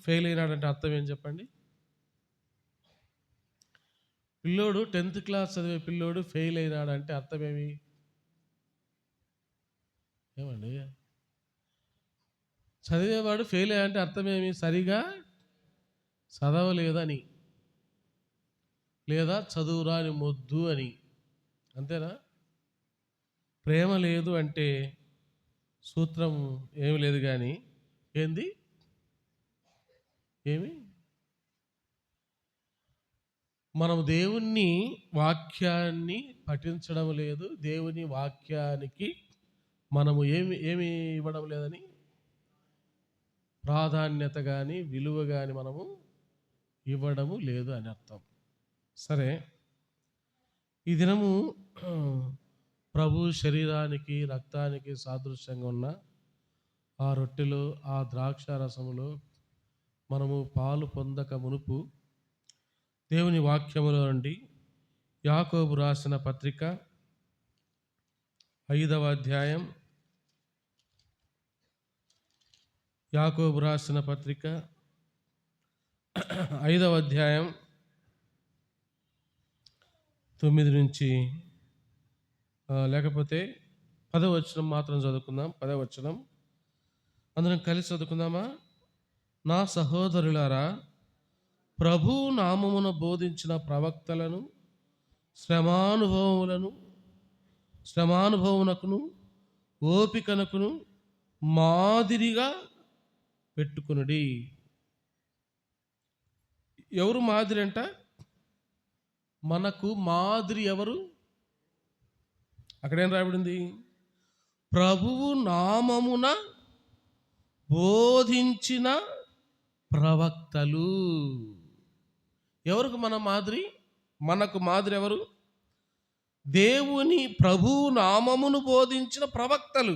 Fail అయినాడంటే అర్థం ఏం చెప్పండి? పిల్లోడు 10th క్లాస్ చదివే పిల్లోడు ఫెయిల్ అయినాడంటే అర్థమేమి? ఏమండి, చదివేవాడు ఫెయిల్ అయ్యాడంటే అర్థమేమి? సరిగా చదవలేదని, లేదా చదువురాని మొద్దు అని, అంతేనా? ప్రేమ లేదు అంటే సూత్రం ఏమి లేదు, కానీ ఏంది ఏమి మనం దేవుని వాక్యాన్ని పఠించడం లేదు, దేవుని వాక్యానికి మనము ఏమి ఏమి ఇవ్వడం లేదని, ప్రాధాన్యత కానీ విలువ కానీ మనము ఇవ్వడము లేదు అని అర్థం. సరే, ఈ దినము ప్రభు శరీరానికి రక్తానికి సాదృశ్యంగా ఉన్న ఆ రొట్టెలో ఆ ద్రాక్ష రసములో మనము పాలు పొందక మునుపు దేవుని వాక్యములో నుండి యాకోబు రాసిన పత్రిక 5వ అధ్యాయం, యాకోబు రాసిన పత్రిక 5వ అధ్యాయం 9 నుంచి లేకపోతే 10వ వచనం మాత్రం చదువుకుందాం. 10వ వచనం అందరం కలిసి చదువుకుందామా? నా సహోదరులారా, ప్రభు నామమున బోధించిన ప్రవక్తలను శ్రమానుభవమునకును ఓపికనకును మాదిరిగా పెట్టుకునుడి. ఎవరు మాదిరి అంట? మనకు మాదిరి ఎవరు? అక్కడేం రాయబడింది? ప్రభువు నామమున బోధించిన ప్రవక్తలు. ఎవరికి మన మాదిరి? మనకు మాదిరి ఎవరు? దేవుని ప్రభు నామమును బోధించిన ప్రవక్తలు.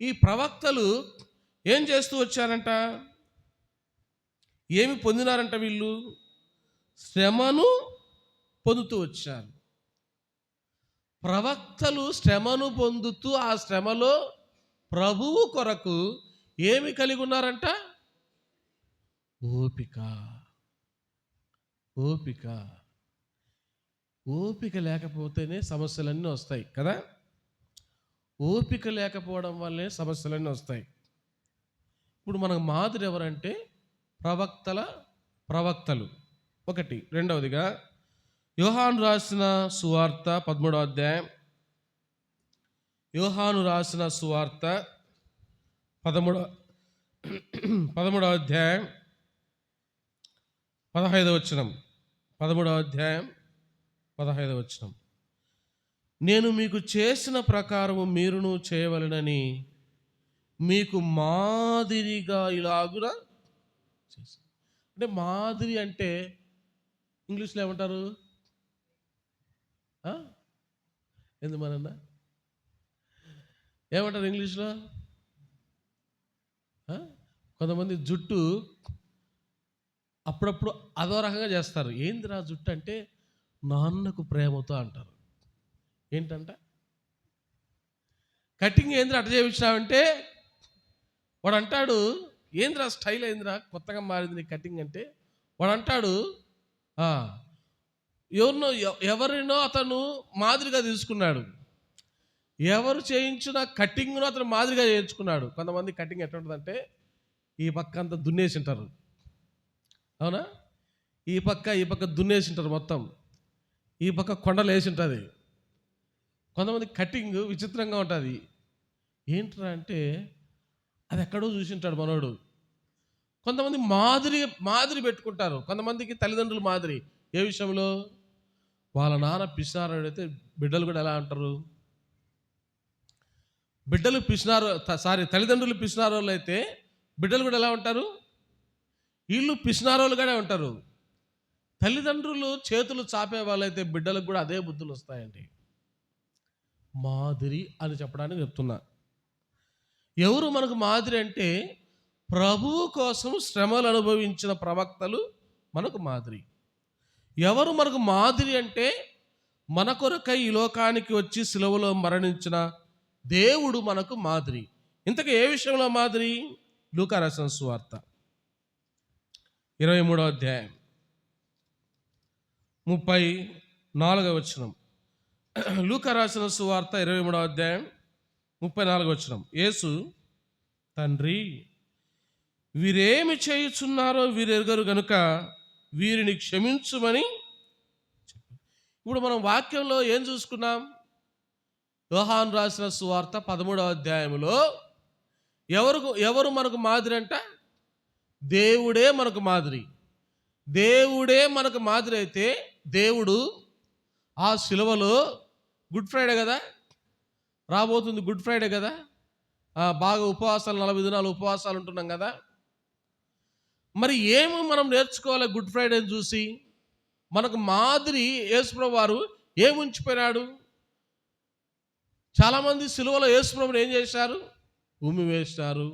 ఈ ప్రవక్తలు ఏం చేస్తూ వచ్చారంట? ఏమి పొందినారంట? వీళ్ళు శ్రమను పొందుతూ వచ్చారు. ప్రవక్తలు శ్రమను పొందుతూ ఆ శ్రమలో ప్రభువు కొరకు ఏమి కలిగి ఉన్నారంట? ఓపిక. ఓపిక ఓపిక లేకపోతేనే సమస్యలన్నీ వస్తాయి కదా. ఓపిక లేకపోవడం వల్లే సమస్యలన్నీ వస్తాయి. ఇప్పుడు మనకు మాదిరి ఎవరంటే ప్రవక్తలు ఒకటి. రెండవదిగా యోహాను రాసిన సువార్త 13వ అధ్యాయం, యోహాను రాసిన సువార్త 13వ అధ్యాయం 15వ వచనం. 13వ అధ్యాయం 15వ వచనం. నేను మీకు చేసిన ప్రకారము మీరును చేయవలెనని మీకు మాదిరిగా ఇలాగున చేశాను. అంటే మాదిరి అంటే ఇంగ్లీష్లో ఏమంటారు? మనన్నా ఏమంటారు ఇంగ్లీష్లో? కొంతమంది జుట్టు అప్పుడప్పుడు అదో రకంగా చేస్తారు. ఏందిరా జుట్టు అంటే నాన్నకు ప్రేమతో అంటారు. ఏంటంట? కటింగ్ ఏంద్రా అట్ట చేయించినావంటే వాడు అంటాడు, ఏంద్రా స్టైల్ ఏంద్రా కొత్తగా మారింది నీ కటింగ్ అంటే, వాడు అంటాడు ఎవరినో అతను మాదిరిగా తీసుకున్నాడు. ఎవరు చేయించిన కటింగ్ను అతను మాదిరిగా చేయించుకున్నాడు. కొంతమంది కటింగ్ ఎట్లా ఉంటుందంటే ఈ పక్క అంతా దున్నేసి ఉంటారు, అవునా? ఈ పక్క దున్నేసి ఉంటారు మొత్తం, ఈ పక్క కొండలు వేసి ఉంటుంది. కొంతమంది కటింగ్ విచిత్రంగా ఉంటుంది. ఏంట్రా అంటే అది ఎక్కడో చూసి ఉంటాడు మనోడు. కొంతమంది మాదిరి పెట్టుకుంటారు. కొంతమందికి తల్లిదండ్రులు మాదిరి. ఏ విషయంలో? వాళ్ళ నాన్న పిసినారోడు అయితే బిడ్డలు కూడా ఎలా అంటారు? తల్లిదండ్రులు పిసినారోళ్ళు అయితే బిడ్డలు కూడా ఎలా ఉంటారు? వీళ్ళు పిసినారోళ్ళుగానే ఉంటారు. తల్లిదండ్రులు చేతులు చాపే వాళ్ళైతే బిడ్డలకు కూడా అదే బుద్ధులు వస్తాయండి. మాదిరి అని చెప్పడానికి చెప్తున్నా. ఎవరు మనకు మాదిరి అంటే ప్రభువు కోసం శ్రమలు అనుభవించిన ప్రవక్తలు మనకు మాదిరి. ఎవరు మనకు మాదిరి అంటే మన కొరకై ఈ లోకానికి వచ్చి సిలువలో మరణించిన దేవుడు మనకు మాదిరి. ఇంతకు ఏ విషయంలో మాదిరి? లూకా రాసిన సువార్త 23వ అధ్యాయం 34వ వచనం. లూకా రాసిన సువార్త 23వ అధ్యాయం 34వ వచనం. యేసు, తండ్రి, వీరేమి చేయుచున్నారో వీరెరుగరు గనుక వీరిని క్షమించుమని. ఇప్పుడు మనం వాక్యంలో ఏం చూసుకున్నాం? యోహాను రాసిన సువార్త 13వ అధ్యాయంలో ఎవరు మనకు మాదిరి అంట? దేవుడే మనకు మాదిరి. దేవుడే మనకు మాదిరి అయితే దేవుడు ఆ శిలువలో, గుడ్ ఫ్రైడే కదా రాబోతుంది, గుడ్ ఫ్రైడే కదా, బాగా ఉపవాసాలు 40 దినాలు ఉపవాసాలు ఉంటున్నాం కదా. మరి ఏమి మనం నేర్చుకోవాలి గుడ్ ఫ్రైడేని చూసి? మనకు మాదిరి యేసుప్రభు వారు ఏమి ఉంచిపోయినాడు? చాలామంది సిలువలో యేసుప్రభుని ఏం చేశారు? ఉమ్మి వేసినారు,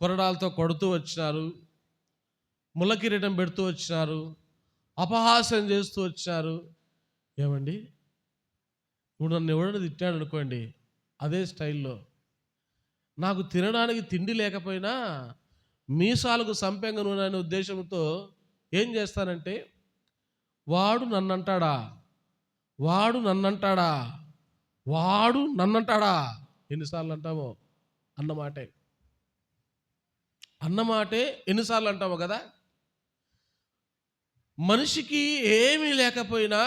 కొరడాలతో కొడుతూ వచ్చినారు, ముళ్ళ కిరీటం పెడుతూ వచ్చినారు, అపహాస్యం చేస్తూ వచ్చినారు. ఏమండి, ఇప్పుడు నన్ను ఎవడన్నా తిట్టాడు అనుకోండి, అదే స్టైల్లో నాకు తినడానికి తిండి లేకపోయినా మీసాలకు సంపెంగ నూనె అనే ఉద్దేశంతో ఏం చేస్తానంటే, వాడు నన్నంటాడా, వాడు నన్నంటాడా, వాడు నన్నంటాడా, ఎన్నిసార్లు అంటామో అన్నమాటే ఎన్నిసార్లు అంటామో కదా. మనిషికి ఏమీ లేకపోయినా,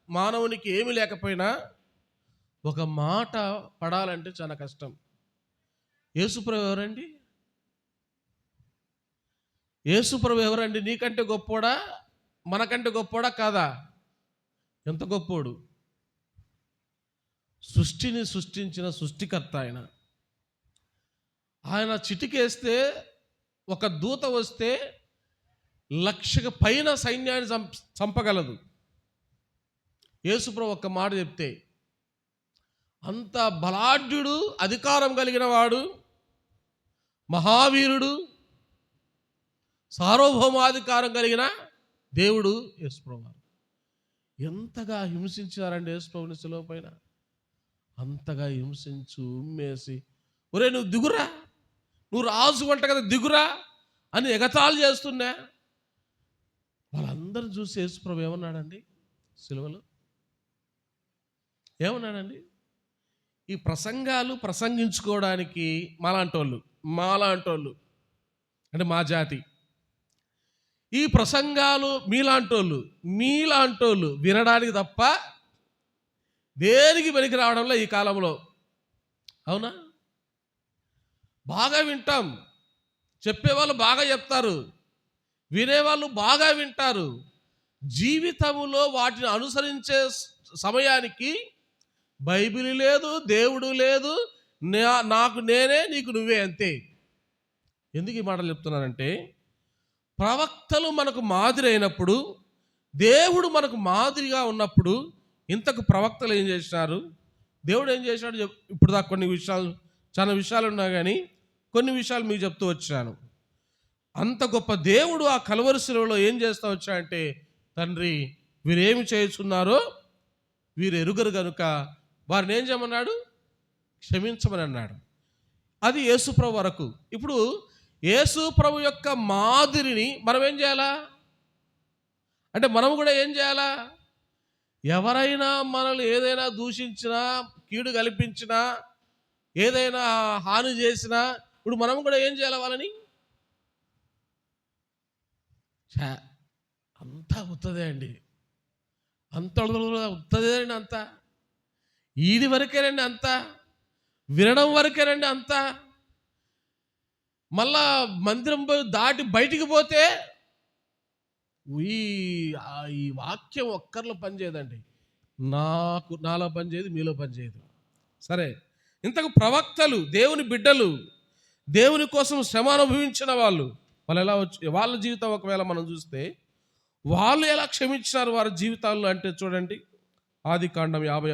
మానవునికి ఏమీ లేకపోయినా ఒక మాట పడాలంటే చాలా కష్టం. యేసుప్రభు ఎవరండి? యేసుప్రభు ఎవరండి? నీకంటే గొప్పోడా, మనకంటే గొప్పోడా కాదా? ఎంత గొప్పోడు! సృష్టిని సృష్టించిన సృష్టికర్త ఆయన. ఆయన చిటికేస్తే, ఒక దూత వస్తే 1,00,000 పైన సైన్యాన్ని చంపగలదు. యేసుప్రభు ఒక్క మాట చెప్తే. అంత బలాఢ్యుడు, అధికారం కలిగిన వాడు, మహావీరుడు, సార్వభౌమాధికారం కలిగిన దేవుడు యేసుప్రభు. ఎంతగా హింసించారండి యేసుప్రభుని శిలువ పైన. అంతగా ఉమ్మేసి, ఒరే నువ్వు దిగురా, నువ్వు రాజు వంట కదా దిగురా అని ఎగతాళి చేస్తున్నా. వాళ్ళందరూ చూసి యేసుప్రభు ఏమన్నాడండి సిలువలో? ఏమన్నాడండి? ఈ ప్రసంగాలు ప్రసంగించుకోవడానికి మాలాంటోళ్ళు అంటే మా జాతి, ఈ ప్రసంగాలు మీలాంటోళ్ళు వినడానికి తప్ప దేనికి పనికి రావడంలో ఈ కాలంలో. అవునా? బాగా వింటాం, చెప్పేవాళ్ళు బాగా చెప్తారు, వినేవాళ్ళు బాగా వింటారు. జీవితంలో వాటిని అనుసరించే సమయానికి బైబిల్ లేదు, దేవుడు లేదు, నాకు నేనే, నీకు నువ్వే, అంతే. ఎందుకు ఈ మాటలు చెప్తున్నానంటే, ప్రవక్తలు మనకు మాదిరి అయినప్పుడు, దేవుడు మనకు మాదిరిగా ఉన్నప్పుడు, ఇంతకు ప్రవక్తలు ఏం చేసినారు, దేవుడు ఏం చేసినాడు? ఇప్పుడు దాకా కొన్ని విషయాలు, చాలా విషయాలు ఉన్నా కానీ కొన్ని విషయాలు మీకు చెప్తూ వచ్చాను. అంత గొప్ప దేవుడు ఆ కలువరి శిలువలో ఏం చేస్తూ వచ్చాడంటే, తండ్రి, వీరేమి చేస్తున్నారో వీరు ఎరుగరు కనుక వారిని ఏం చేయమన్నాడు? క్షమించమని అన్నాడు. అది యేసుప్రభు వరకు. ఇప్పుడు యేసుప్రభు యొక్క మాదిరిని మనం ఏం చేయాలా అంటే, మనం కూడా ఏం చేయాలా? ఎవరైనా మనల్ని ఏదైనా దూషించినా, కీడు కల్పించినా, ఏదైనా హాని చేసినా, ఇప్పుడు మనం కూడా ఏం చేయాలి? వాళ్ళని అంతా ఉత్తదే అండి, అంత ఉత్తదే అండి, అంతా ఈది వరకేనండి, అంతా వినడం వరకేనండి, అంతా. మళ్ళా మందిరం దాటి బయటికి పోతే ఈ వాక్యం ఒక్కరిలో పనిచేయదండి. నాలో పనిచేయదు, మీలో పనిచేయదు. సరే, ఇంతకు ప్రవక్తలు, దేవుని బిడ్డలు, దేవుని కోసం శ్రమ అనుభవించిన వాళ్ళు ఎలా వాళ్ళ జీవితం ఒకవేళ మనం చూస్తే వాళ్ళు ఎలా క్షమించినారు వారి జీవితాల్లో అంటే చూడండి. ఆదికాండం 50వ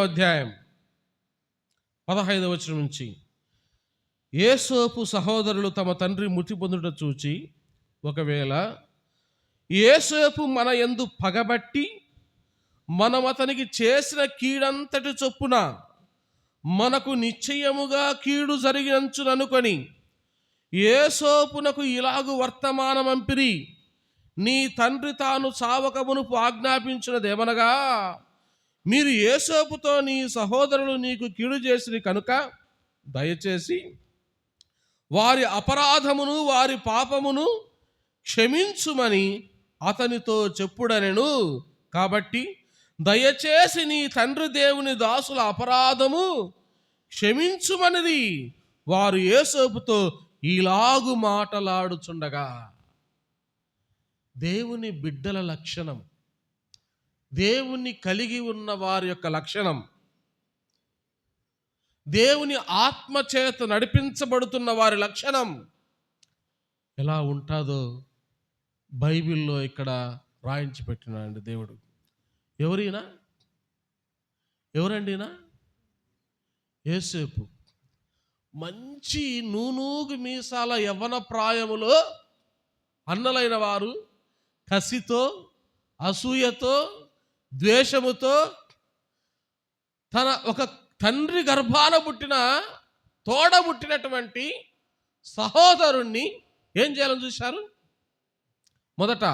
అధ్యాయం 15వ వచనం నుంచి. యోసేపు సహోదరులు తమ తండ్రి మృతి పొందుట చూచి, ఒకవేళ యోసేపు మన యందు పగబట్టి మనం అతనికి చేసిన కీడంతటి చొప్పున మనకు నిశ్చయముగా కీడు జరిగినంచుననుకొని యేసోపునకు ఇలాగు వర్తమానమంపిరి, నీ తండ్రి తాను చావక మునుపు ఆజ్ఞాపించినదేమనగా, మీరు యేసోపుతో నీ సహోదరులు నీకు కీడు చేసిరి కనుక దయచేసి వారి అపరాధమును వారి పాపమును క్షమించుమని అతనితో చెప్పుడనెను. కాబట్టి దయచేసి నీ తండ్రి దేవుని దాసుల అపరాధము క్షమించుమనిది. వారు యేసోపుతో ఇలాగు మాటలాడుచుండగా, దేవుని బిడ్డల లక్షణం, దేవుని కలిగి ఉన్న వారి యొక్క లక్షణం, దేవుని ఆత్మచేత నడిపించబడుతున్న వారి లక్షణం ఎలా ఉంటుందో బైబిల్లో ఇక్కడ రాయించి పెట్టినాడండి దేవుడు. ఎవరండినా? యేసేపు. మంచి నూనూగు మీసాల యవ్వన ప్రాయములో అన్నలైన వారు కసితో, అసూయతో, ద్వేషముతో తన ఒక తండ్రి గర్భాన పుట్టిన తోడబుట్టినటువంటి సహోదరుణ్ణి ఏం చేయాలని చూశారు? మొదట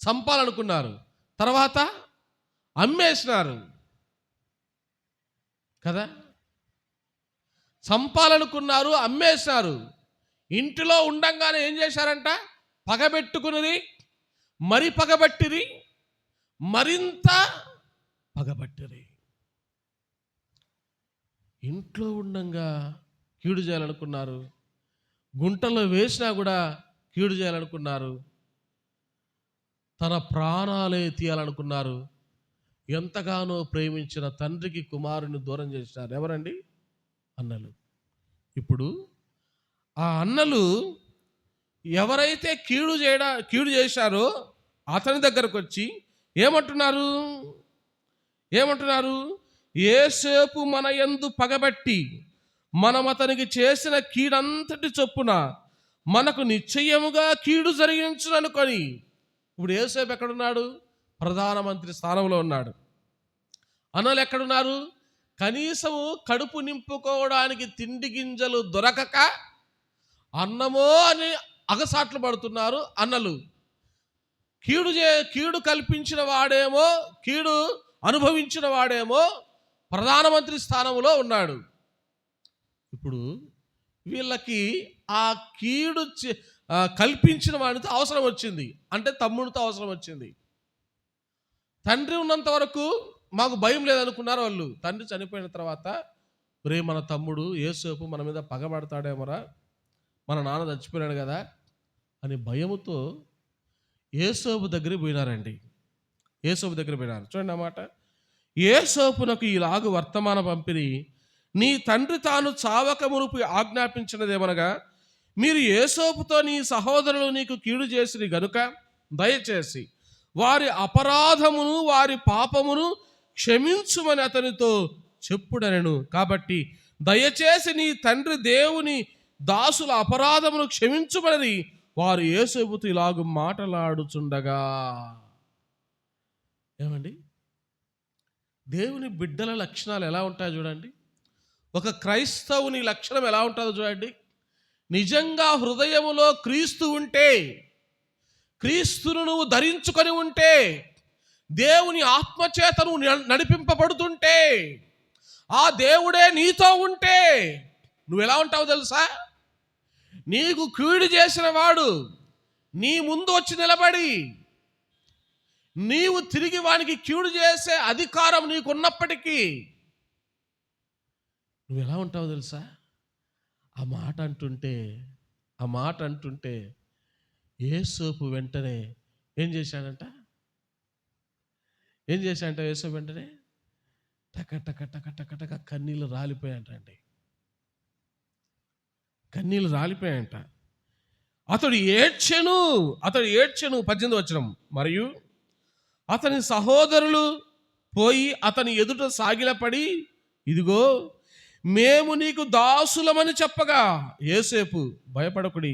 చంపాలనుకున్నారు, తర్వాత అమ్మేసినారు కదా. చంపాలనుకున్నారు, అమ్మేసినారు. ఇంటిలో ఉండంగానే ఏం చేశారంట? పగబెట్టుకుని మరి పగబట్టిరి, మరింత పగబట్టిరి. ఇంట్లో ఉండంగా కీడు చేయాలనుకున్నారు, గుంటలో వేసినా కూడా కీడు చేయాలనుకున్నారు, తన ప్రాణాలే తీయాలనుకున్నారు. ఎంతగానో ప్రేమించిన తండ్రికి కుమారుని దూరం చేసినారు. ఎవరండి? అన్నలు. ఇప్పుడు ఆ అన్నలు ఎవరైతే కీడు చేశారో అతని దగ్గరకు వచ్చి ఏమంటున్నారు? యేసేపు మన యందు పగబట్టి మనం అతనికి చేసిన కీడంతటి చొప్పున మనకు నిశ్చయముగా కీడు జరిగించుననుకొని. ఇప్పుడు యేసేపు ఎక్కడున్నాడు? ప్రధానమంత్రి స్థానంలో ఉన్నాడు. అన్నలు ఎక్కడున్నారు? కనీసము కడుపు నింపుకోవడానికి తిండి గింజలు దొరకక అన్నమో అని అగసాట్లు పడుతున్నారు అన్నలు. కీడు కల్పించిన వాడేమో, కీడు అనుభవించిన వాడేమో ప్రధానమంత్రి స్థానంలో ఉన్నాడు. ఇప్పుడు వీళ్ళకి ఆ కీడు కల్పించిన వాడితో అవసరం వచ్చింది, అంటే తమ్ముడితో అవసరం వచ్చింది. తండ్రి ఉన్నంత వరకు మాకు భయం లేదనుకున్నారు వాళ్ళు. తండ్రి చనిపోయిన తర్వాత మన తమ్ముడు యేసేపు మన మీద పగబడతాడేమోరా, మన నాన్న చచ్చిపోయాడు కదా అని భయముతో యేసేపు దగ్గర పోయినారండి. యేసేపు దగ్గర పోయినారు. చూడండి అన్నమాట. యేసేపునకు ఇలాగు వర్తమాన పంపిరి, నీ తండ్రి తాను చావక మునుపు ఆజ్ఞాపించినదేమనగా, మీరు యేసేపుతో నీ సహోదరులు నీకు కీడు చేసిరి గనుక దయచేసి వారి అపరాధమును వారి పాపమును క్షమించుమని అతనితో చెప్పుడనెను. కాబట్టి దయచేసి నీ తండ్రి దేవుని దాసుల అపరాధమును క్షమించుమని వారు యేసేపుతో ఇలాగు మాటలాడుచుండగా. ఏమండి, దేవుని బిడ్డల లక్షణాలు ఎలా ఉంటాయో చూడండి. ఒక క్రైస్తవుని లక్షణం ఎలా ఉంటుందో చూడండి. నిజంగా హృదయములో క్రీస్తు ఉంటే, క్రీస్తును నువ్వు ధరించుకొని ఉంటే, దేవుని ఆత్మచేత నువ్వు నడిపింపబడుతుంటే, ఆ దేవుడే నీతో ఉంటే నువ్వు ఎలా ఉంటావో తెలుసా? నీకు కీడు చేసిన వాడు నీ ముందు వచ్చి నిలబడి నీవు తిరిగి వానికి కీడు చేసే అధికారం నీకున్నప్పటికీ నువ్వు ఎలా ఉంటావో తెలుసా? ఆ మాట అంటుంటే యేసేపు వెంటనే ఏం చేశాడంట? యేసేపు వెంటనే టక టక టక టక టక కన్నీళ్ళు రాలిపోయాయంట. కన్నీళ్ళు రాలిపోయాయంట. అతడు ఏడ్చెను 18వ వచనం. మరియు అతని సహోదరులు పోయి అతని ఎదుట సాగిలపడి, ఇదిగో మేము నీకు దాసులమని చెప్పగా, యేసేపు భయపడకుడి,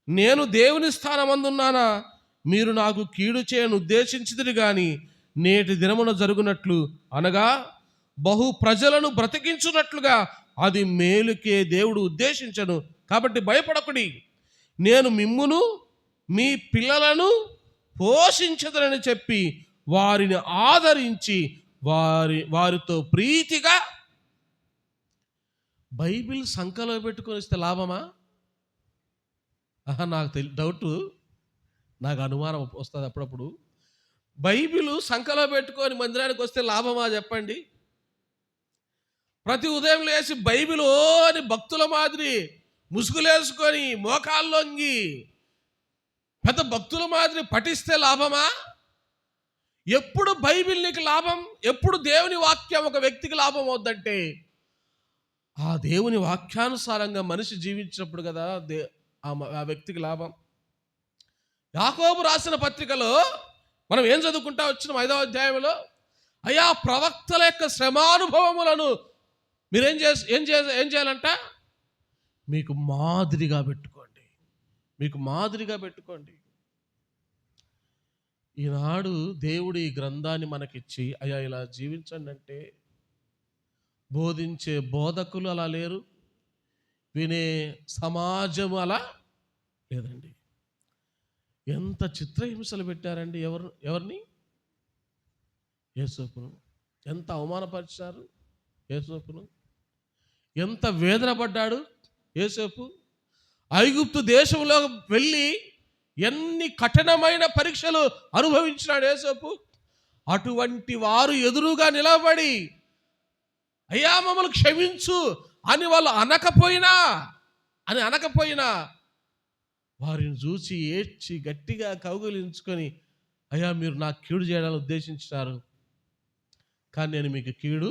నేను దేవుని స్థానమందున్నానా? మీరు నాకు కీడు చేయను ఉద్దేశించితిరి గాని నేటి దినమున జరుగునట్లు, అనగా బహు ప్రజలను బ్రతికించున్నట్లుగా అది మేలుకే దేవుడు ఉద్దేశించను. కాబట్టి భయపడకుడి, నేను మిమ్మును మీ పిల్లలను పోషించదనని చెప్పి వారిని ఆదరించి వారితో ప్రీతిగా. బైబిల్ సంకలో పెట్టుకొని ఇస్తే లాభమా? నాకు డౌటు, నాకు అనుమానం వస్తుంది అప్పుడప్పుడు. బైబిల్ సంకలో పెట్టుకొని మందిరానికి వస్తే లాభమా చెప్పండి? ప్రతి ఉదయం లేచి బైబిల్ అని భక్తుల మాదిరి ముసుగులేసుకొని మోకాళ్ళొంగి పెద్ద భక్తుల మాదిరి పఠిస్తే లాభమా? ఎప్పుడు బైబిల్ నీకు లాభం? ఎప్పుడు దేవుని వాక్యం ఒక వ్యక్తికి లాభం అవుద్దంటే ఆ దేవుని వాక్యానుసారంగా మనిషి జీవించినప్పుడు కదా ఆ వ్యక్తికి లాభం. యాకోబు రాసిన పత్రికలో మనం ఏం చదువుకుంటా వచ్చినాం? 5వ అధ్యాయంలో, అయ్యా ప్రవక్తల యొక్క శ్రమానుభవములను మీరేం ఏం చేయాలంట? మీకు మాదిరిగా పెట్టుకోండి, మీకు మాదిరిగా పెట్టుకోండి. ఈనాడు దేవుడు ఈ గ్రంథాన్ని మనకిచ్చి అయ్యా ఇలా జీవించండి అంటే బోధించే బోధకులు అలా లేరు, వినే సమాజం అలా లేదండి. ఎంత చిత్రహింసలు పెట్టారండి ఎవరిని? యేసోపును. ఎంత అవమానపరిచారు యేసోపును. ఎంత వేదన పడ్డాడు యేసోపు. ఐగుప్తు దేశంలో వెళ్ళి ఎన్ని కఠినమైన పరీక్షలు అనుభవించినాడు యేసోపు. అటువంటి వారు ఎదురుగా నిలబడి అయ్యా మమ్మల్ని క్షమించు అని వాళ్ళు అనకపోయినా వారిని చూసి ఏడ్చి గట్టిగా కౌగిలించుకొని అయ్యా మీరు నాకు కీడు చేయాలని ఉద్దేశించినారు, కానీ నేను మీకు కీడు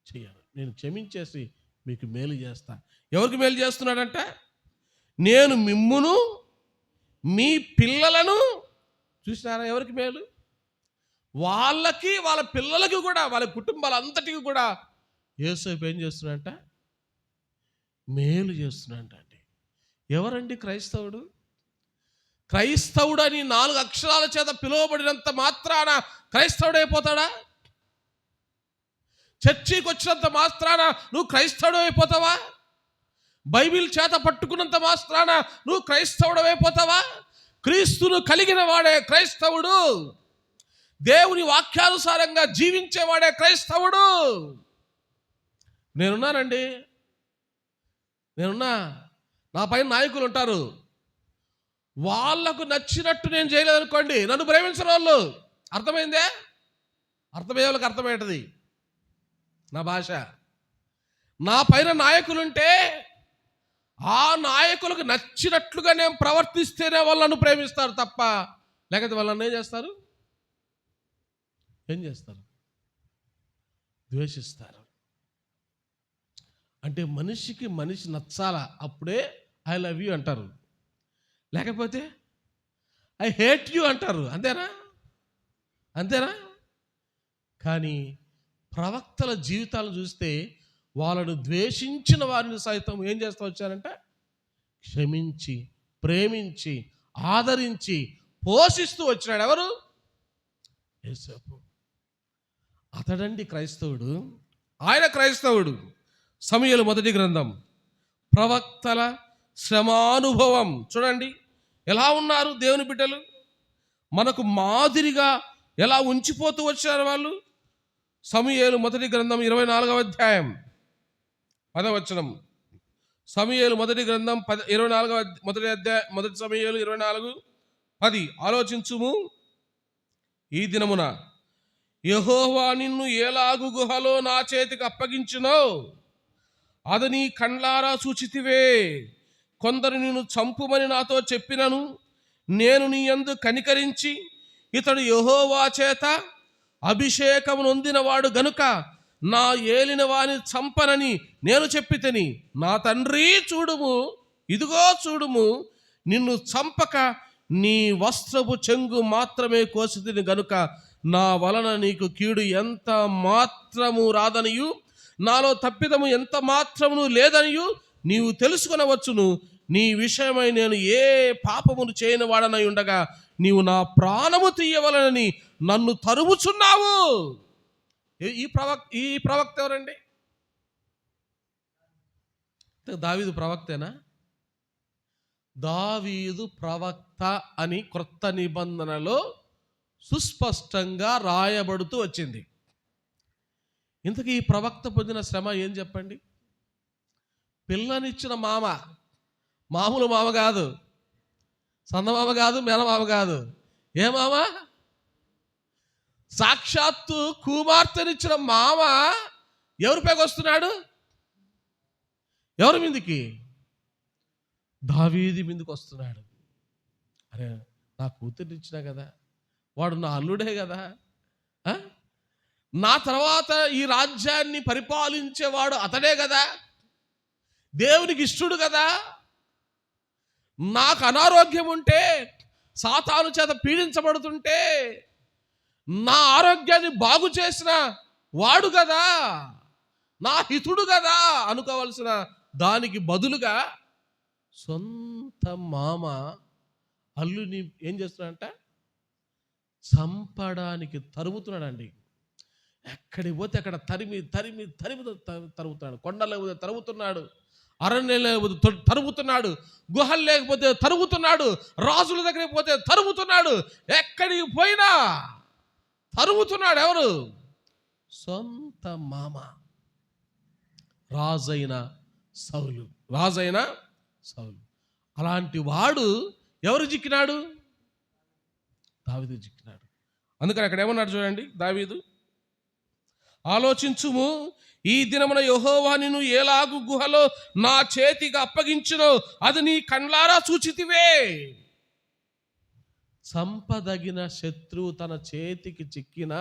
చేయను, నేను క్షమించేసి మీకు మేలు చేస్తా. ఎవరికి మేలు చేస్తున్నాడంట? నేను మిమ్మును మీ పిల్లలను. చూసినారా ఎవరికి మేలు? వాళ్ళకి, వాళ్ళ పిల్లలకి కూడా, వాళ్ళ కుటుంబాలంతటికి కూడా యేసోపు ఏం చేస్తున్నాడంట? మేలు చేస్తున్నాడంట. అండి ఎవరండి క్రైస్తవుడు? క్రైస్తవుడు అని 4 అక్షరాల చేత పిలువబడినంత మాత్రాన క్రైస్తవుడు అయిపోతాడా? చర్చికి వచ్చినంత మాత్రాన నువ్వు క్రైస్తవుడు అయిపోతావా? బైబిల్ చేత పట్టుకున్నంత మాత్రాన నువ్వు క్రైస్తవుడు అయిపోతావా? క్రీస్తును కలిగిన వాడే క్రైస్తవుడు, దేవుని వాక్యానుసారంగా జీవించేవాడే క్రైస్తవుడు. నేనున్నానండి, నా పైన నాయకులు ఉంటారు, వాళ్లకు నచ్చినట్టు నేను చేయలేదనుకోండి, నన్ను ప్రేమించిన వాళ్ళు. అర్థమైందే? అర్థమయ్యే వాళ్ళకి అర్థమయ్యేది నా భాష. నా పైన నాయకులుంటే ఆ నాయకులకు నచ్చినట్లుగా నేను ప్రవర్తిస్తేనే వాళ్ళను ప్రేమిస్తారు తప్ప, లేకపోతే వాళ్ళని ఏం చేస్తారు? ద్వేషిస్తారు. అంటే మనిషికి మనిషి నచ్చాలా, అప్పుడే ఐ లవ్ యూ అంటారు, లేకపోతే ఐ హేట్ యూ అంటారు. అంతేనా? కానీ ప్రవక్తల జీవితాలను చూస్తే వాళ్ళను ద్వేషించిన వారిని సైతం ఏం చేస్తూ వచ్చారంటే క్షమించి, ప్రేమించి, ఆదరించి, పోషిస్తూ వచ్చినాడు. ఎవరు? యేసోపు. అతడండి క్రైస్తవుడు. ఆయన క్రైస్తవుడు. సమూయేలు మొదటి గ్రంథం, ప్రవక్తల శ్రమానుభవం చూడండి. ఎలా ఉన్నారు దేవుని బిడ్డలు? మనకు మాదిరిగా ఎలా ఉంచిపోతూ వచ్చారు వాళ్ళు. సమూయేలు మొదటి గ్రంథం 24వ అధ్యాయం 10వ వచనం. సమూయేలు మొదటి గ్రంథం 24వ మొదటి సమూయేలు 24:10. ఆలోచించుము. ఈ దినమున యెహోవా నిన్ను ఏలాగు గుహలో నా చేతికి అప్పగించునో అది నీ కండ్లారా చూచితివే. కొందరు నిన్ను చంపుమని నాతో చెప్పినను నేను నీ యందు కనికరించి ఇతడు యెహోవా చేత అభిషేకము నొందినవాడు గనుక నా ఏలిన వాని చంపనని నేను చెప్పితిని. నా తండ్రి చూడుము, ఇదిగో చూడుము, నిన్ను చంపక నీ వస్త్రపు చెంగు మాత్రమే కోసితిని గనుక నా వలన నీకు కీడు ఎంత మాత్రము రాదనియు నాలో తప్పిదము ఎంత మాత్రమును లేదనియు నీవు తెలుసుకొనవచ్చును. నీ విషయమై నేను ఏ పాపమును చేయని వాడనై ఉండగా నీవు నా ప్రాణము తీయవలనని నన్ను తరుముచున్నావు. ఈ ప్రవక్త ఎవరండి? దావీదు ప్రవక్తేనా? దావీదు ప్రవక్త అని క్రొత్త నిబంధనలో సుస్పష్టంగా రాయబడుతూ వచ్చింది. ఇంతకీ ఈ ప్రవక్త పొందిన శ్రమ ఏం చెప్పండి? పిల్లనిచ్చిన మామ, మామూలు మామ కాదు, సన్నమామ కాదు, మేనమామ కాదు. ఏ మామ? సాక్షాత్తు కుమార్తెనిచ్చిన మామ ఎవరి పైకి వస్తున్నాడు? ఎవరి మీదికి? దావీదు మీదకి వస్తున్నాడు. అరే, నా కూతుర్నిచ్చినా కదా, వాడు నా అల్లుడే కదా, నా తర్వాత ఈ రాజ్యాన్ని పరిపాలించేవాడు అతడే కదా, దేవునికి ఇష్టడు కదా, నాకు అనారోగ్యం ఉంటే, సాతాను చేత పీడించబడుతుంటే నా ఆరోగ్యాన్ని బాగు చేసిన వాడు కదా, నా హితుడు కదా అనుకోవలసిన దానికి బదులుగా సొంత మామ అల్లుని ఏం చేస్తున్నాడంట? చంపడానికి తరుముతున్నాడండి. ఎక్కడికి పోతే అక్కడ తరిమి తరిమి తరిమి తరుగుతున్నాడు. కొండలు లేకపోతే తరుగుతున్నాడు, అరణ్యం లేకపోతే తరుగుతున్నాడు, గుహలు లేకపోతే తరుగుతున్నాడు, రాజుల దగ్గరికి పోతే తరుగుతున్నాడు, ఎక్కడికి పోయినా తరుగుతున్నాడు. ఎవరు? సొంత మామ, రాజైన సౌలు. రాజైన సౌలు. అలాంటి వాడు ఎవరు చిక్కినాడు? దావీదు చిక్కినాడు. అందుకని అక్కడ ఏమన్నాడు చూడండి దావీదు, ఆలోచించుము, ఈ దినమున యెహోవా నిన్ను ఎలాగు గుహలో నా చేతికి అప్పగించునో అది నీ కండ్లారా చూచితివే. చంపదగిన శత్రువు తన చేతికి చిక్కిన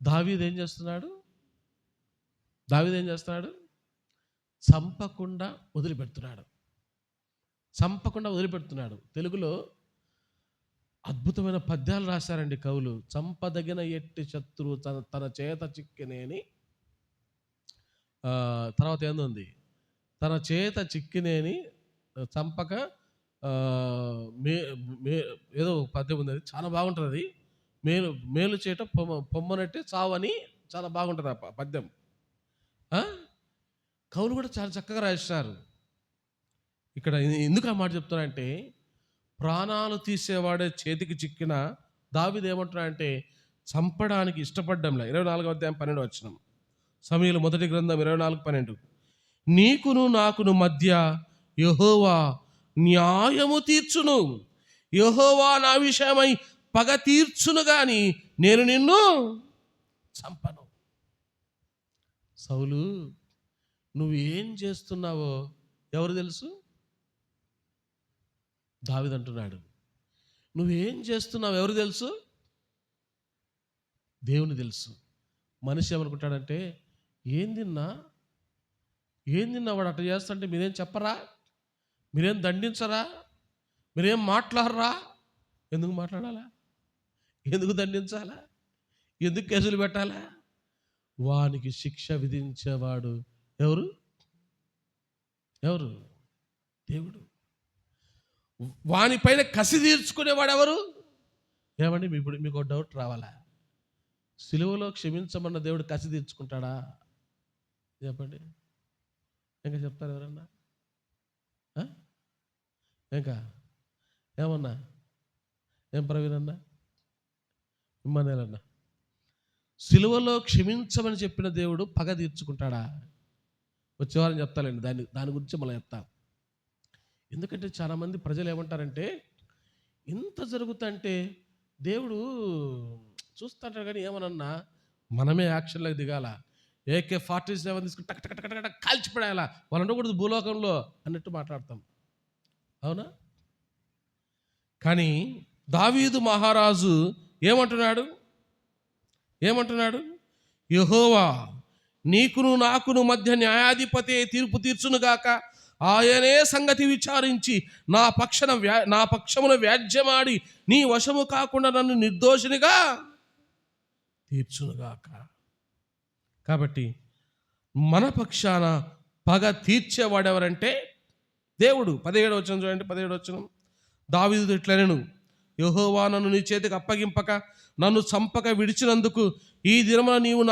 దావీదు ఏం చేస్తున్నాడు? చంపకుండా వదిలిపెడుతున్నాడు. తెలుగులో అద్భుతమైన పద్యాలు రాశారండి కవులు. చంపదగిన ఎట్టి శత్రువు తన చేత చిక్కినేని, తర్వాత ఏంది, తన చేత చిక్కినేని చంపక ఏదో పద్యం ఉంది, అది చాలా బాగుంటుంది. అది మేలు చేట పొమ్మనట్టే చావని, చాలా బాగుంటుంది ఆ పద్యం. కవులు కూడా చాలా చక్కగా రాశారు. ఇక్కడ ఎందుకు ఆ మాట చెప్తున్నానంటే, ప్రాణాలు తీసేవాడే చేతికి చిక్కిన దావీదు ఏమంటున్నాడంటే చంపడానికి ఇష్టపడ్డంలా. 24వ అధ్యాయం 12వ వచనం, సమూయేలు మొదటి గ్రంథం 24:12, నీకును నాకును మధ్య యెహోవా న్యాయము తీర్చును, యెహోవా నా విషయమై పగ తీర్చును గాని నేను నిన్ను చంపను. సౌలు, నువ్వేం చేస్తున్నావో ఎవరు తెలుసు? దావీదు అంటున్నాడు, నువ్వేం చేస్తున్నావు ఎవరు తెలుసు? దేవుని తెలుసు. మనిషి ఏమనుకుంటాడంటే, ఏం తిన్నా వాడు అట్లా చేస్తుంటే మీరేం చెప్పరా, మీరేం దండించరా, మీరేం మాట్లాడరా? ఎందుకు మాట్లాడాలా? ఎందుకు దండించాలా? ఎందుకు కేసులు పెట్టాలా? వానికి శిక్ష విధించేవాడు ఎవరు? దేవుడు. వానిపైన కసి తీర్చుకునేవాడు ఎవరు? ఏమండి, ఇప్పుడు మీకు డౌట్ రావాలా? సిలువలో క్షమించమన్న దేవుడు కసి తీర్చుకుంటాడా? చెప్పండి. ఇంకా చెప్తారు ఎవరన్నా? ఇంకా ఏమన్నా? ఏం ప్రవీణ్ అన్నా, ఇమ్మనేలన్నా, సిలువలో క్షమించమని చెప్పిన దేవుడు పగ తీర్చుకుంటాడా? వచ్చేవారని చెప్తానండి, దాని గురించి మళ్ళీ చెప్తా. ఎందుకంటే చాలామంది ప్రజలు ఏమంటారంటే, ఇంత జరుగుతుంటే దేవుడు చూస్తుంటాడు కానీ ఏమనన్నా మనమే యాక్షన్లోకి దిగాల, AK-47 తీసుకుని టక్ టక్ టక్ టక్ కాల్చిపడేయాలా, వాళ్ళు ఉండకూడదు భూలోకంలో అన్నట్టు మాట్లాడతాం. అవునా? కానీ దావీదు మహారాజు ఏమంటున్నాడు? యెహోవా నీకును నాకును మధ్య న్యాయాధిపతి తీర్పు తీర్చునుగాక, ఆయనే సంగతి విచారించి నా పక్షమున వ్యాజ్యమాడి నీ వశము కాకుండా నన్ను నిర్దోషినిగా తీర్చునుగాక. కాబట్టి మన పక్షాన పగ తీర్చేవాడెవరంటే దేవుడు. 17వ వచనం చూడండి. 17వ వచనం, దావీదు ఇట్లనెను, యెహోవా నన్ను నీ చేతికి అప్పగింపక నన్ను చంపక విడిచినందుకు ఈ దినమున నీవు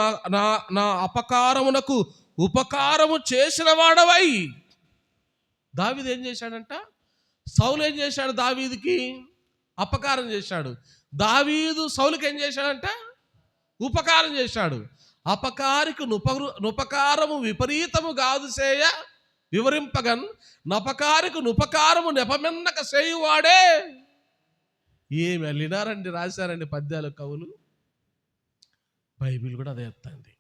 నా అపకారమునకు ఉపకారము చేసిన వాడవై. దావీదు ఏం చేశాడంట? సౌలు ఏం చేశాడు? దావీదుకి అపకారం చేశాడు. దావీదు సౌలుకి ఏం చేశాడంట? ఉపకారం చేశాడు. అపకారికి నుపకారము విపరీతము కాదు చేయ వివరింపగన్, నపకారికి నుపకారము నెపమెన్నక చేయువాడే. ఏమి వెళ్ళినారండి, రాశారండి పద్యాలు కవులు. బైబిల్ కూడా అదే చెప్తాంది.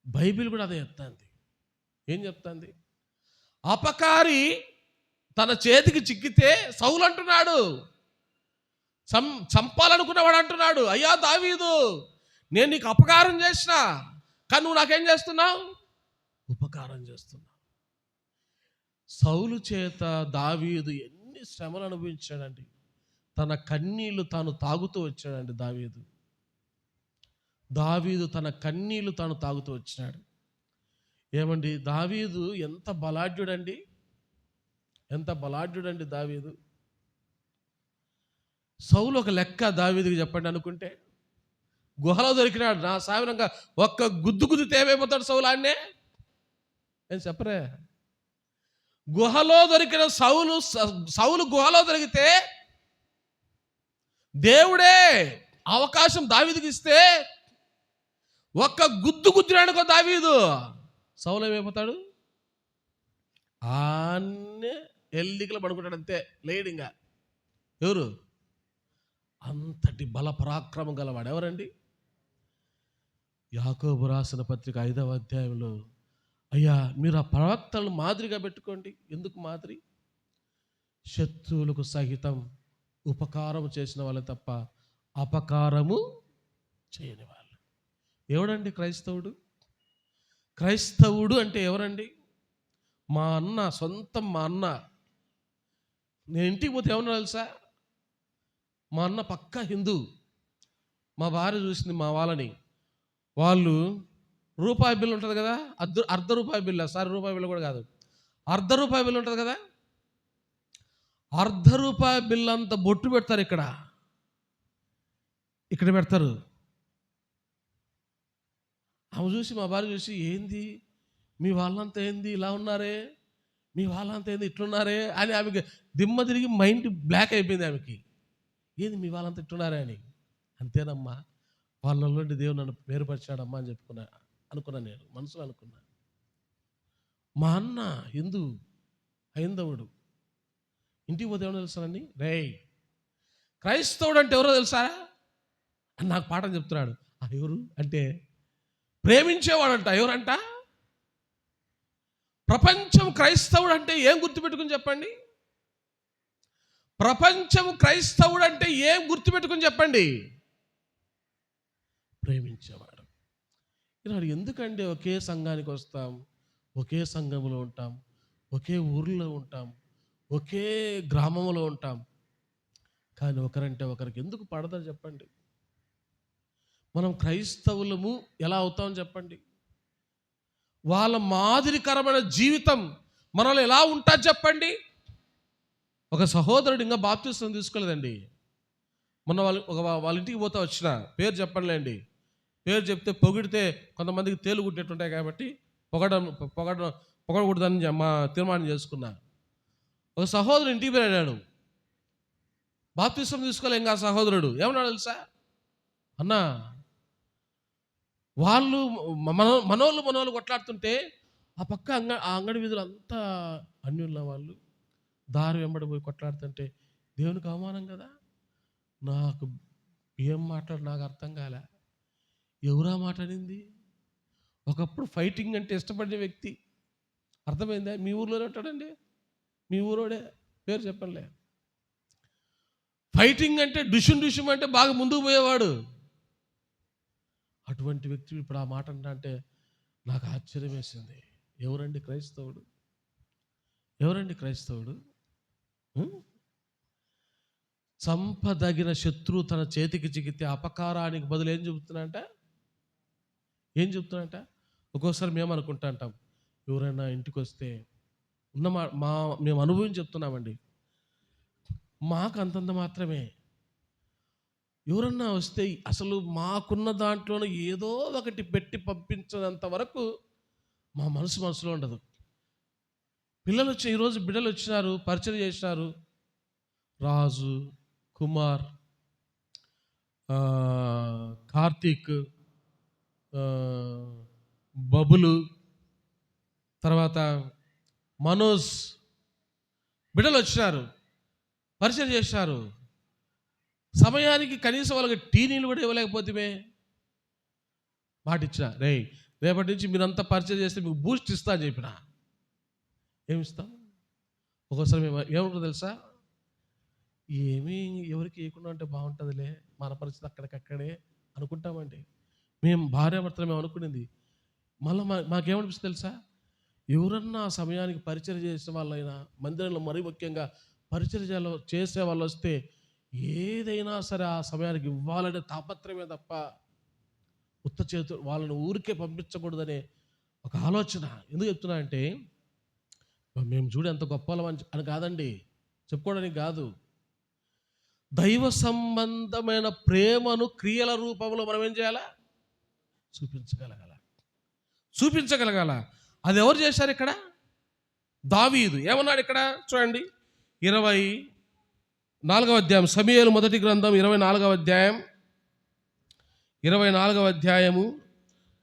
బైబిల్ కూడా అదే చెప్తాంది. ఏం చెప్తాంది? అపకారి తన చేతికి చిక్కితే సౌలు అంటున్నాడు, చంపాలనుకున్నవాడు అంటున్నాడు, అయ్యా దావీదు, నేను నీకు అపకారం చేసిన, కానీ నువ్వు నాకేం చేస్తున్నావు? ఉపకారం చేస్తున్నావు. సౌలు చేత దావీదు ఎన్ని శ్రమలు అనుభవించాడండి. తన కన్నీళ్లు తాను తాగుతూ వచ్చాడండి దావీదు తన కన్నీళ్లు తాను తాగుతూ వచ్చినాడు. ఏమండి, దావీదు ఎంత బలాఢ్యుడండి, ఎంత బలాఢ్యుడండి దావీదు. సౌలు ఒక లెక్క దావీదుకి చెప్పండి అనుకుంటే, గుహలో దొరికినాడు, నా సామిరంగా ఒక్క గుద్దు గుద్దితే ఏమైపోతాడు సౌలు? ఆన్నే ఏం చెప్పరే? గుహలో దొరికిన సౌలు గుహలో దొరికితే దేవుడే అవకాశం దావీదుకి ఇస్తే ఒక్క గుద్దు గుద్దినాడుకో దావీదు, సౌలు ఏమైపోతాడు? ఆన్నే ఎల్లికలు పడుకుంటాడు, అంతే, లేడు ఇంకా. ఎవరు? అంతటి బల పరాక్రమం గలవాడు ఎవరండి? యాకోబు రాసిన పత్రిక 5వ అధ్యాయంలో, అయ్యా మీరు ఆ ప్రవక్తలను మాదిరిగా పెట్టుకోండి. ఎందుకు మాదిరి? శత్రువులకు సహితం ఉపకారము చేసిన వాళ్ళు తప్ప అపకారము చేయని వాళ్ళు. ఎవడండి క్రైస్తవుడు? క్రైస్తవుడు అంటే ఎవరండి? మా అన్న, సొంతం మా అన్న. నేను ఇంటికి పోతే ఏమన్నా తెలుసా? మా అన్న పక్కా హిందూ. మా భార్య చూసింది మా వాళ్ళని, వాళ్ళు రూపాయి బిల్లు ఉంటుంది కదా, అర్ధ రూపాయి బిల్లు, సారీ రూపాయి బిల్లు కూడా కాదు, అర్ధ రూపాయి బిల్లు ఉంటుంది కదా, అర్ధ రూపాయి బిల్లు అంత బొట్టు పెడతారు, ఇక్కడ పెడతారు. ఆమె చూసి, మా భార్య చూసి, ఏంది మీ వాళ్ళంతా ఏంది ఇలా ఉన్నారే, మీ వాళ్ళంతా ఏంది ఇట్లున్నారే అని ఆమెకి దిమ్మ తిరిగి మైండ్ బ్లాక్ అయిపోయింది ఆమెకి. ఏంది మీ వాళ్ళంతా ఇట్లున్నారే అని. అంతేనమ్మా, వాళ్ళలో దేవుడు నన్ను పేరుపరిచాడమ్మా అని అనుకున్నాను నేను మనసులో అనుకున్నా. మా అన్న హిందూ, హైందవుడు. ఇంటికి పోతే ఎవరో తెలుసానండి, క్రైస్తవుడు అంటే ఎవరో తెలుసా అని నాకు పాఠం చెప్తున్నాడు. ఎవరు అంటే ప్రేమించేవాడంట. ఎవరంట? ప్రపంచం క్రైస్తవుడు అంటే ఏం గుర్తుపెట్టుకుని చెప్పండి? ప్రపంచం క్రైస్తవుడు అంటే ఏం గుర్తుపెట్టుకుని చెప్పండి? ప్రేమించేవాడు. ఈనాడు ఎందుకంటే ఒకే సంఘానికి వస్తాం, ఒకే సంఘంలో ఉంటాం, ఒకే ఊరిలో ఉంటాం, ఒకే గ్రామంలో ఉంటాం, కానీ ఒకరంటే ఒకరికి ఎందుకు పడతారు చెప్పండి? మనం క్రైస్తవులము ఎలా అవుతాం చెప్పండి? వాళ్ళ మాదిరికరమైన జీవితం మనలో ఎలా ఉంటుంది చెప్పండి? ఒక సహోదరుడు ఇంకా బాప్తిస్మం తీసుకోలేదండి. మొన్న వాళ్ళ ఇంటికి పోతా వచ్చిన, పేరు చెప్పండిలేండి, పేరు చెప్తే పొగిడితే కొంతమందికి తేలు కుట్టేట్టుంటాయి కాబట్టి పొగడకూడదని మా తీర్మానం చేసుకున్నా. ఒక సహోదరుడు ఇంటికి వెళ్ళాడు, బాప్తిస్మం తీసుకోలే. ఇంకా సహోదరుడు ఏమన్నాడు తెలుసా? అన్నా, వాళ్ళు మనోళ్ళు కొట్లాడుతుంటే ఆ పక్క ఆ అంగడి వీధులు అంతా అన్యున్న వాళ్ళు దారి వెంబడి పోయి కొట్లాడుతుంటే దేవునికి అవమానం కదా. నాకు ఏం మాట్లాడు నాకు అర్థం కాలే. ఎవరా మాట్లాడింది? ఒకప్పుడు ఫైటింగ్ అంటే ఇష్టపడిన వ్యక్తి. అర్థమైందా? మీ ఊర్లోనే ఉంటాడండి, మీ ఊరోడే, పేరు చెప్పలే. ఫైటింగ్ అంటే డుషుం అంటే బాగా ముందుకు పోయేవాడు. అటువంటి వ్యక్తి ఇప్పుడు ఆ మాట అంటే నాకు ఆశ్చర్యం వేసింది. ఎవరండి క్రైస్తవుడు? ఎవరండి క్రైస్తవుడు? చంపదగిన శత్రువు తన చేతికి చిక్కితే అపకారానికి బదులు ఏం చెబుతున్నాడంట? ఒక్కోసారి మేము అనుకుంటా అంటాం, ఎవరైనా ఇంటికి వస్తే మేము అనుభవం చెప్తున్నామండి, మాకు అంతంత మాత్రమే. ఎవరన్నా వస్తే అసలు మాకున్న దాంట్లోనే ఏదో ఒకటి పెట్టి పంపించినంత వరకు మా మనసులో ఉండదు. పిల్లలు వచ్చి ఈరోజు బిడ్డలు వచ్చినారు, పరిచయం చేసినారు. రాజు, కుమార్, కార్తీక్, బబులు, తర్వాత మనోజ్ బిడ్డలు వచ్చినారు, పరిచయం చేసినారు. సమయానికి కనీసం వాళ్ళకి టీ నీళ్ళు కూడా ఇవ్వలేకపోతే మాట ఇచ్చిన, రేపటి నుంచి మీరంతా పరిచయం చేస్తే మీకు బూస్ట్ ఇస్తా అని చెప్పిన. ఏమిస్తాం? ఒక్కోసారి మేము ఏముంటుందో తెలుసా, ఏమీ ఎవరికి ఇవ్వకుండా అంటే బాగుంటుందిలే, మన పరిస్థితి అక్కడికక్కడే అనుకుంటామండి. మేము భార్యాభర్తలు మేము అనుకునేది. మళ్ళీ మాకేమనిపిస్తుంది తెలుసా, ఎవరన్నా సమయానికి పరిచయం చేసే వాళ్ళైనా, మందిరంలో మరీ ముఖ్యంగా పరిచర్యలు చేసే వాళ్ళు వస్తే ఏదైనా సరే ఆ సమయానికి ఇవ్వాలనే తాపత్రమే తప్ప ఉత్త చేతు వాళ్ళని ఊరికే పంపించకూడదనే ఒక ఆలోచన. ఎందుకు చెప్తున్నా అంటే, మేము చూడు ఎంత గొప్ప అని కాదండి, చెప్పుకోవడానికి కాదు. దైవ సంబంధమైన ప్రేమను క్రియల రూపంలో మనం ఏం చేయాలా? చూపించగలగాల. అది ఎవరు చేశారు ఇక్కడ? దావీదు. ఏమన్నాడు ఇక్కడ చూడండి, 24వ అధ్యాయం, సమూయేలు మొదటి గ్రంథం 24వ అధ్యాయం 24వ అధ్యాయము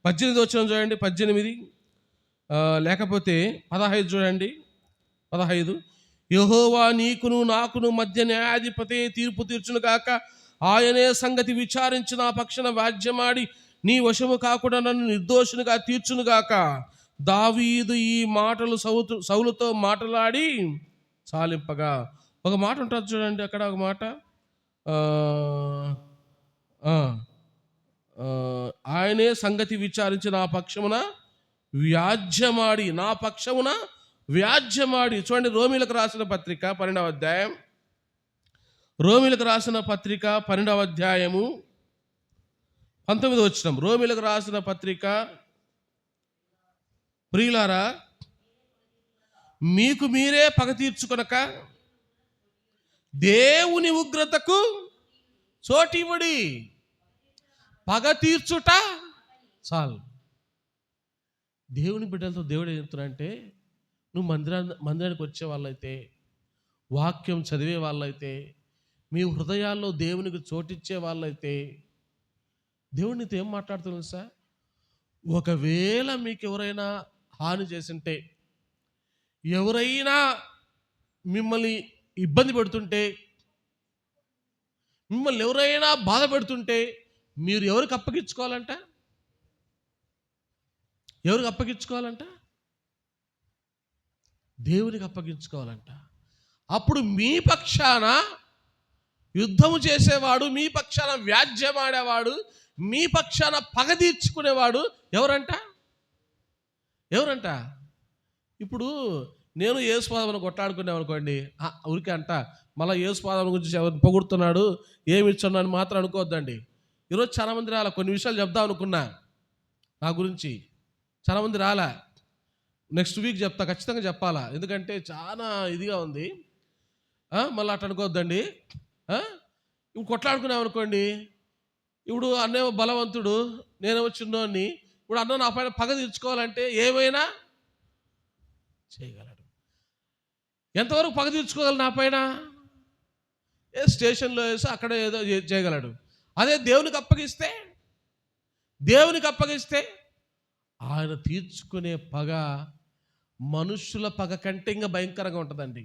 18 వచనం చూడండి. 18 లేకపోతే 15 చూడండి. 15 యెహోవా నీకును నాకును మధ్య న్యాయాధిపతి తీర్పు తీర్చును గాక. ఆయనే సంగతి విచారించి నా పక్షాన వ్యాజ్యమాడి నీ వశము కాకుండా నన్ను నిర్దోషునిగా తీర్చునుగాక. దావీదు ఈ మాటలు సౌలుతో మాట్లాడి చాలింపగా. ఒక మాట ఉంటుంది చూడండి అక్కడ, ఒక మాట, ఆయనే సంగతి విచారించి నా పక్షమున వ్యాజ్యమాడి. చూడండి, రోమీలకు రాసిన పత్రిక 12వ అధ్యాయం, రోమీలకు రాసిన పత్రిక 12వ అధ్యాయము 19 వచనం. రోమీలకు రాసిన పత్రిక, ప్రియులారా మీకు మీరే పగ తీర్చుకొనక దేవుని ఉగ్రతకు చోటివ్వడి. పగ తీర్చుట చాలు. దేవుని బిడ్డలతో దేవుడు ఏం చెప్తున్నాడంటే, నువ్వు మందిరానికి వచ్చే వాళ్ళైతే, వాక్యం చదివే వాళ్ళైతే, మీ హృదయాల్లో దేవునికి చోటిచ్చే వాళ్ళైతే, దేవుడినితో ఏం మాట్లాడుతున్నాడు సార్? ఒకవేళ మీకు ఎవరైనా హాని చేసింటే, ఎవరైనా మిమ్మల్ని ఇబ్బంది పెడుతుంటే, మిమ్మల్ని ఎవరైనా బాధ పెడుతుంటే, మీరు ఎవరికి అప్పగించుకోవాలంట? దేవునికి అప్పగించుకోవాలంట. అప్పుడు మీ పక్షాన యుద్ధము చేసేవాడు, మీ పక్షాన వ్యాజ్యమాడేవాడు, మీ పక్షాన పగ తీర్చుకునేవాడు ఎవరంట? ఇప్పుడు నేను యేసుపాదమును కొట్లాడుకున్నామనుకోండి, ఊరికే అంట మళ్ళీ యేసుపాదం గురించి ఎవరిని పొగుడుతున్నాడు, ఏమి ఇచ్చున్నాను మాత్రం అనుకోవద్దండి. ఈరోజు చాలామంది రాలా, కొన్ని విషయాలు చెప్దాం అనుకున్నా నా గురించి, చాలామంది రాలా. నెక్స్ట్ వీక్ చెప్తా, ఖచ్చితంగా చెప్పాలా, ఎందుకంటే చాలా ఇదిగా ఉంది. మళ్ళీ అట్లా అనుకోవద్దండి. ఇప్పుడు కొట్లాడుకున్నామనుకోండి, ఇప్పుడు అన్నేమో బలవంతుడు, నేనేమో చిన్నోడిని. ఇప్పుడు అన్న నా పైన పగ తీర్చుకోవాలంటే ఏమైనా చేయగలడు. ఎంతవరకు పగ తీర్చుకోగలడు నా పైన? స్టేషన్లో వేసి అక్కడ ఏదో చేయగలడు. అదే దేవునికి అప్పగిస్తే ఆయన తీర్చుకునే పగ మనుషుల పగ కంటే ఇంకా భయంకరంగా ఉంటుందండి.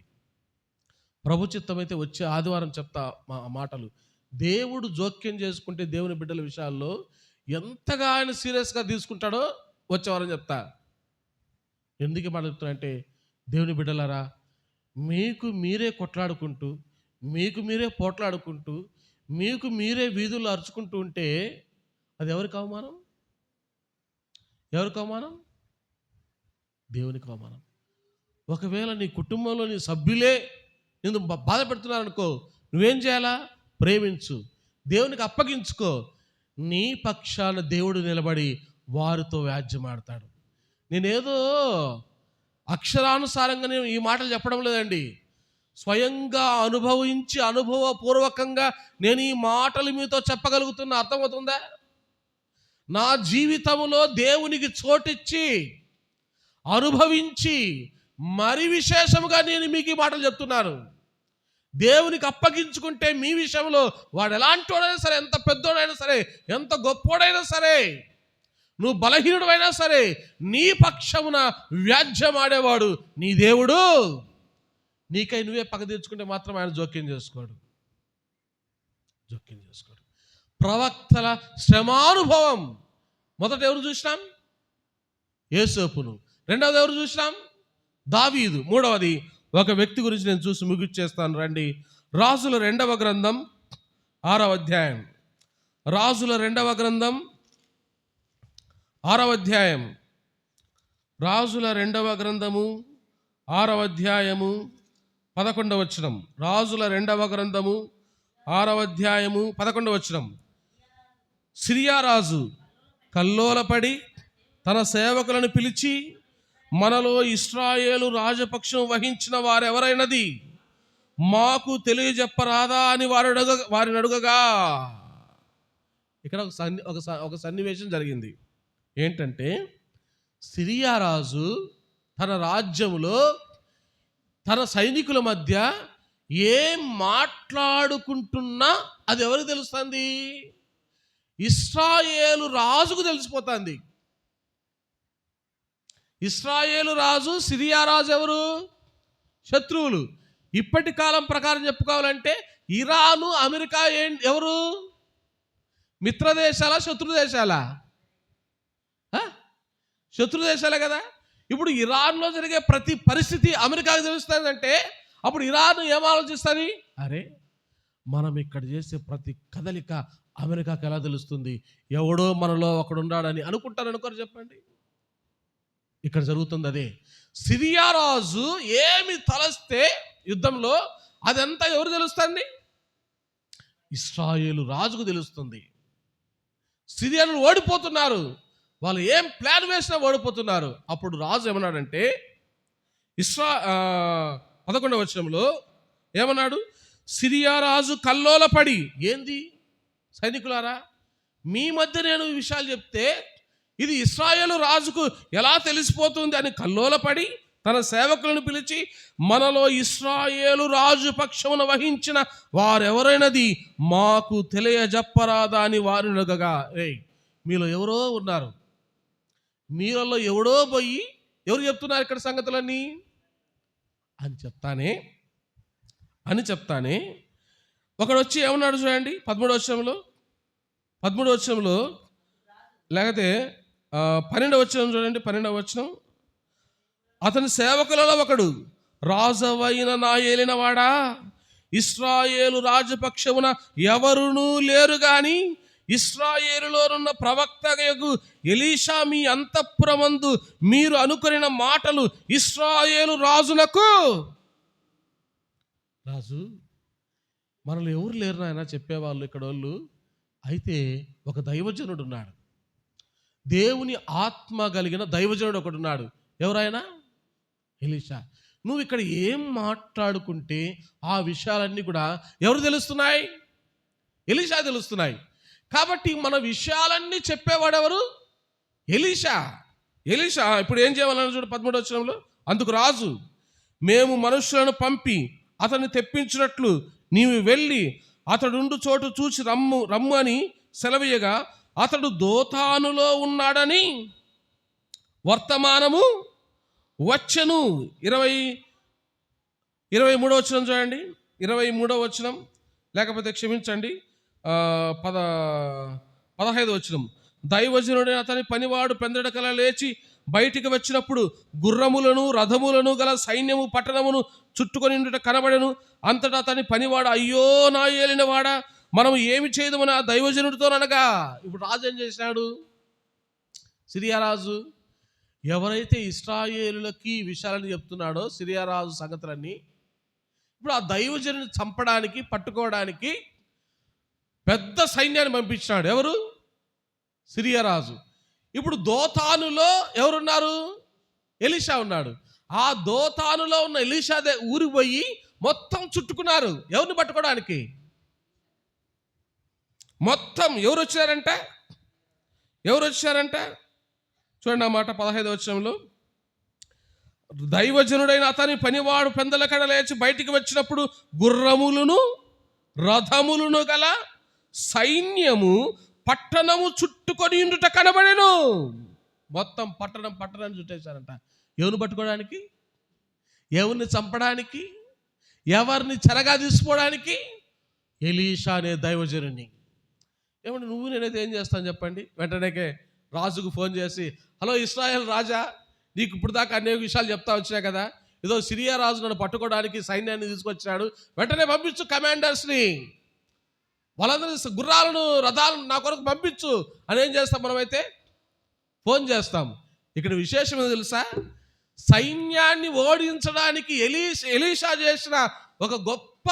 ప్రభు చిత్తమైతే వచ్చే ఆదివారం చెప్తా మా మాటలు. దేవుడు జోక్యం చేసుకుంటే దేవుని బిడ్డల విషయాల్లో ఎంతగా ఆయన సీరియస్గా తీసుకుంటాడో వచ్చే వారం చెప్తా. ఎందుకు మాట చెప్తున్నా అంటే, దేవుని బిడ్డలారా, మీకు మీరే కొట్లాడుకుంటూ, మీకు మీరే పోట్లాడుకుంటూ, మీకు మీరే వీధుల్లో అరుచుకుంటూ ఉంటే అది ఎవరికి అవమానం? దేవునికి అవమానం. ఒకవేళ నీ కుటుంబంలో నీ సభ్యులే నిన్ను బాధ పెడుతున్నారనుకో, నువ్వేం చేయాలా? ప్రేమించు, దేవునికి అప్పగించుకో. నీ పక్షాన దేవుడు నిలబడి వారితో వ్యాజ్యమాడతాడు. నేనేదో అక్షరానుసారంగా నేను ఈ మాటలు చెప్పడం లేదండి, స్వయంగా అనుభవించి అనుభవపూర్వకంగా నేను ఈ మాటలు మీతో చెప్పగలుగుతున్నా. అర్థమవుతుందా? నా జీవితంలో దేవునికి చోటిచ్చి అనుభవించి మరి విశేషముగా నేను మీకు ఈ మాటలు చెప్తున్నాను. దేవునికి అప్పగించుకుంటే మీ విషయంలో వాడు ఎలాంటి వాడైనా సరే, ఎంత పెద్దోడైనా సరే, ఎంత గొప్పోడైనా సరే, నువ్వు బలహీనుడైనా సరే, నీ పక్షమున వ్యాజ్యమాడేవాడు నీ దేవుడు. నీకై నువ్వే పగ తీర్చుకుంటే మాత్రం ఆయన జోక్యం చేసుకోడు. ప్రవక్తల శ్రమానుభవం. మొదట ఎవరు చూసినాం? యోసేపును. రెండవది ఎవరు చూసినాం? దావీదు. మూడవది ఒక వ్యక్తి గురించి నేను చూసి ముగిచ్చేస్తాను. రండి, రాజుల 2వ గ్రంథం 6వ అధ్యాయం. రాజుల 2వ గ్రంథం 6వ అధ్యాయం. రాజుల 2వ గ్రంథము 6వ అధ్యాయము 11వ వచనం. రాజుల 2వ గ్రంథము 6వ అధ్యాయము 11వ వచనం. సిరియా రాజు కల్లోలపడి తన సేవకులను పిలిచి, మనలో ఇశ్రాయేలు రాజపక్షం వహించిన వారెవరైనది మాకు తెలియజెప్పరాదా అని వారిని అడుగగా. ఇక్కడ ఒక సన్నివేశం జరిగింది. ఏంటంటే, సిరియా రాజు తన రాజ్యములో తన సైనికుల మధ్య ఏం మాట్లాడుకుంటున్నా అది ఎవరికి తెలుస్తుంది? ఇశ్రాయేలు రాజుకు తెలిసిపోతుంది. ఇశ్రాయేలు రాజు, సిరియా రాజు ఎవరు? శత్రువులు. ఇప్పటి కాలం ప్రకారం చెప్పుకోవాలంటే ఇరాను, అమెరికా ఎవరు? మిత్రదేశాలా, శత్రుదేశాలా? శత్రుదేశాలే కదా. ఇప్పుడు ఇరాన్లో జరిగే ప్రతి పరిస్థితి అమెరికాకు తెలుస్తుందంటే అప్పుడు ఇరాన్ ఏం ఆలోచిస్తుంది? అరే, మనం ఇక్కడ చేసే ప్రతి కదలిక అమెరికాకు ఎలా తెలుస్తుంది? ఎవడో మనలో ఒకడు ఉన్నాడని అనుకుంటారు. అనుకోరు చెప్పండి. ఇక్కడ జరుగుతుంది అదే. సిరియా రాజు ఏమి తలస్తే యుద్ధంలో అదంతా ఎవరు తెలుస్తుంది? ఇశ్రాయేలు రాజుకు తెలుస్తుంది. సిరియాను ఓడిపోతున్నారు. వాళ్ళు ఏం ప్లాన్ వేసినా ఓడిపోతున్నారు. అప్పుడు రాజు ఏమన్నాడంటే, 11వ వచనంలో ఏమన్నాడు? సిరియా రాజు కల్లోలపడి, ఏంది సైనికులారా, మీ మధ్య నేను ఈ విషయాలు చెప్తే ఇది ఇశ్రాయేలు రాజుకు ఎలా తెలిసిపోతుంది అని కల్లోలపడి తన సేవకులను పిలిచి, మనలో ఇశ్రాయేలు రాజు పక్షమున వహించిన వారెవరైనది మాకు తెలియజెప్పరాదా అని వారిని అడగగా. మీలో ఎవరో ఉన్నారు, మీలో ఎవడో పోయి ఎవరు చెప్తున్నారు ఇక్కడ సంగతులన్నీ అని చెప్తానే ఒకడు వచ్చి ఏమన్నాడు చూడండి. 13వ వచనంలో లేకపోతే 12వ వచనం చూడండి. 12వ వచనం. అతని సేవకులలో ఒకడు, రాజవైన నా ఏలినవాడా, ఇశ్రాయేలు రాజపక్షమున ఎవరునూ లేరు గాని ఇశ్రాయేలులోనున్న ప్రవక్తయగు ఎలీషా మీ అంతఃపురమందు మీరు అనుకొనిన మాటలు ఇశ్రాయేలు రాజునకు. రాజు, మనలో ఎవరు లేరు నాయన చెప్పేవాళ్ళు ఇక్కడ వాళ్ళు. అయితే ఒక దైవజనుడు ఉన్నాడు, దేవుని ఆత్మ కలిగిన దైవజనుడు ఒకడు ఉన్నాడు. ఎవరైనా? ఎలీషా. నువ్వు ఇక్కడ ఏం మాట్లాడుకుంటే ఆ విషయాలన్నీ కూడా ఎవరు తెలుస్తున్నాయి? ఎలీషా తెలుస్తున్నాయి. కాబట్టి మన విషయాలన్నీ చెప్పేవాడెవరు? ఎలీషా. ఇప్పుడు ఏం చేయాలన్నా చూడు 13వ వచనంలో. అందుకు రాజు, మేము మనుషులను పంపి అతన్ని తెప్పించినట్లు నీవు వెళ్ళి అతడుండు చోటు చూసి రమ్ము అని సెలవీయగా, అతడు దోతానులో ఉన్నాడని వర్తమానము వచ్చెను. 23వ వచనం చూడండి. 23వ వచనం, లేకపోతే క్షమించండి 15వ వచనం. దైవజనుడైన అతని పనివాడు పెందడకల లేచి బయటికి వచ్చినప్పుడు గుర్రములను రథములను గల సైన్యము పట్టణమును చుట్టుకొని కనబడెను. అంతటా అతని పనివాడు, అయ్యో నా ఏలినవాడా, మనం ఏమి చేయదమని ఆ దైవజనుడితోననగా. ఇప్పుడు రాజు ఏం చేసినాడు? సిరియా రాజు ఎవరైతే ఇశ్రాయేలులకి విషయాలని చెప్తున్నాడో, సిరియా రాజు సంగతులన్నీ, ఇప్పుడు ఆ దైవజనుని చంపడానికి పట్టుకోవడానికి పెద్ద సైన్యాన్ని పంపించినాడు. ఎవరు? సిరియా రాజు. ఇప్పుడు దోతానులో ఎవరున్నారు? ఎలీషా ఉన్నాడు. ఆ దోతానులో ఉన్న ఎలీషా ఊరికి పోయి మొత్తం చుట్టుకున్నారు. ఎవరిని పట్టుకోవడానికి? మొత్తం ఎవరు వచ్చారంట? చూడండి ఆ మాట 15వ వచనంలో, దైవజనుడైన అతని పనివాడు పెందల కడ లేచి బయటికి వచ్చినప్పుడు గుర్రములను రథములను గల సైన్యము పట్టణము చుట్టుకొని ఉండుట కనబడెను. మొత్తం పట్టణాన్ని చుట్టేశారంట. ఎవరిని పట్టుకోవడానికి? ఎవరిని చంపడానికి? ఎవరిని చెరగా తీసుకోవడానికి? ఎలీషా అనే దైవజనుని. ఏమంటే నువ్వు నేనైతే ఏం చేస్తాను చెప్పండి? వెంటనే రాజుకు ఫోన్ చేసి, హలో ఇశ్రాయేల్ రాజా, నీకు ఇప్పుడు దాకా అనేక విషయాలు చెప్తా వచ్చినా కదా, ఏదో సిరియా రాజు నన్ను పట్టుకోవడానికి సైన్యాన్ని తీసుకొచ్చాడు, వెంటనే పంపించు కమాండర్స్ని, వాళ్ళందరూ గుర్రాలను రథాలను నా కొరకు పంపించు అని ఏం చేస్తాం? మనమైతే ఫోన్ చేస్తాం. ఇక్కడ విశేషం ఏదో తెలుసా? సైన్యాన్ని ఓడించడానికి ఎలీషా చేసిన ఒక గొప్ప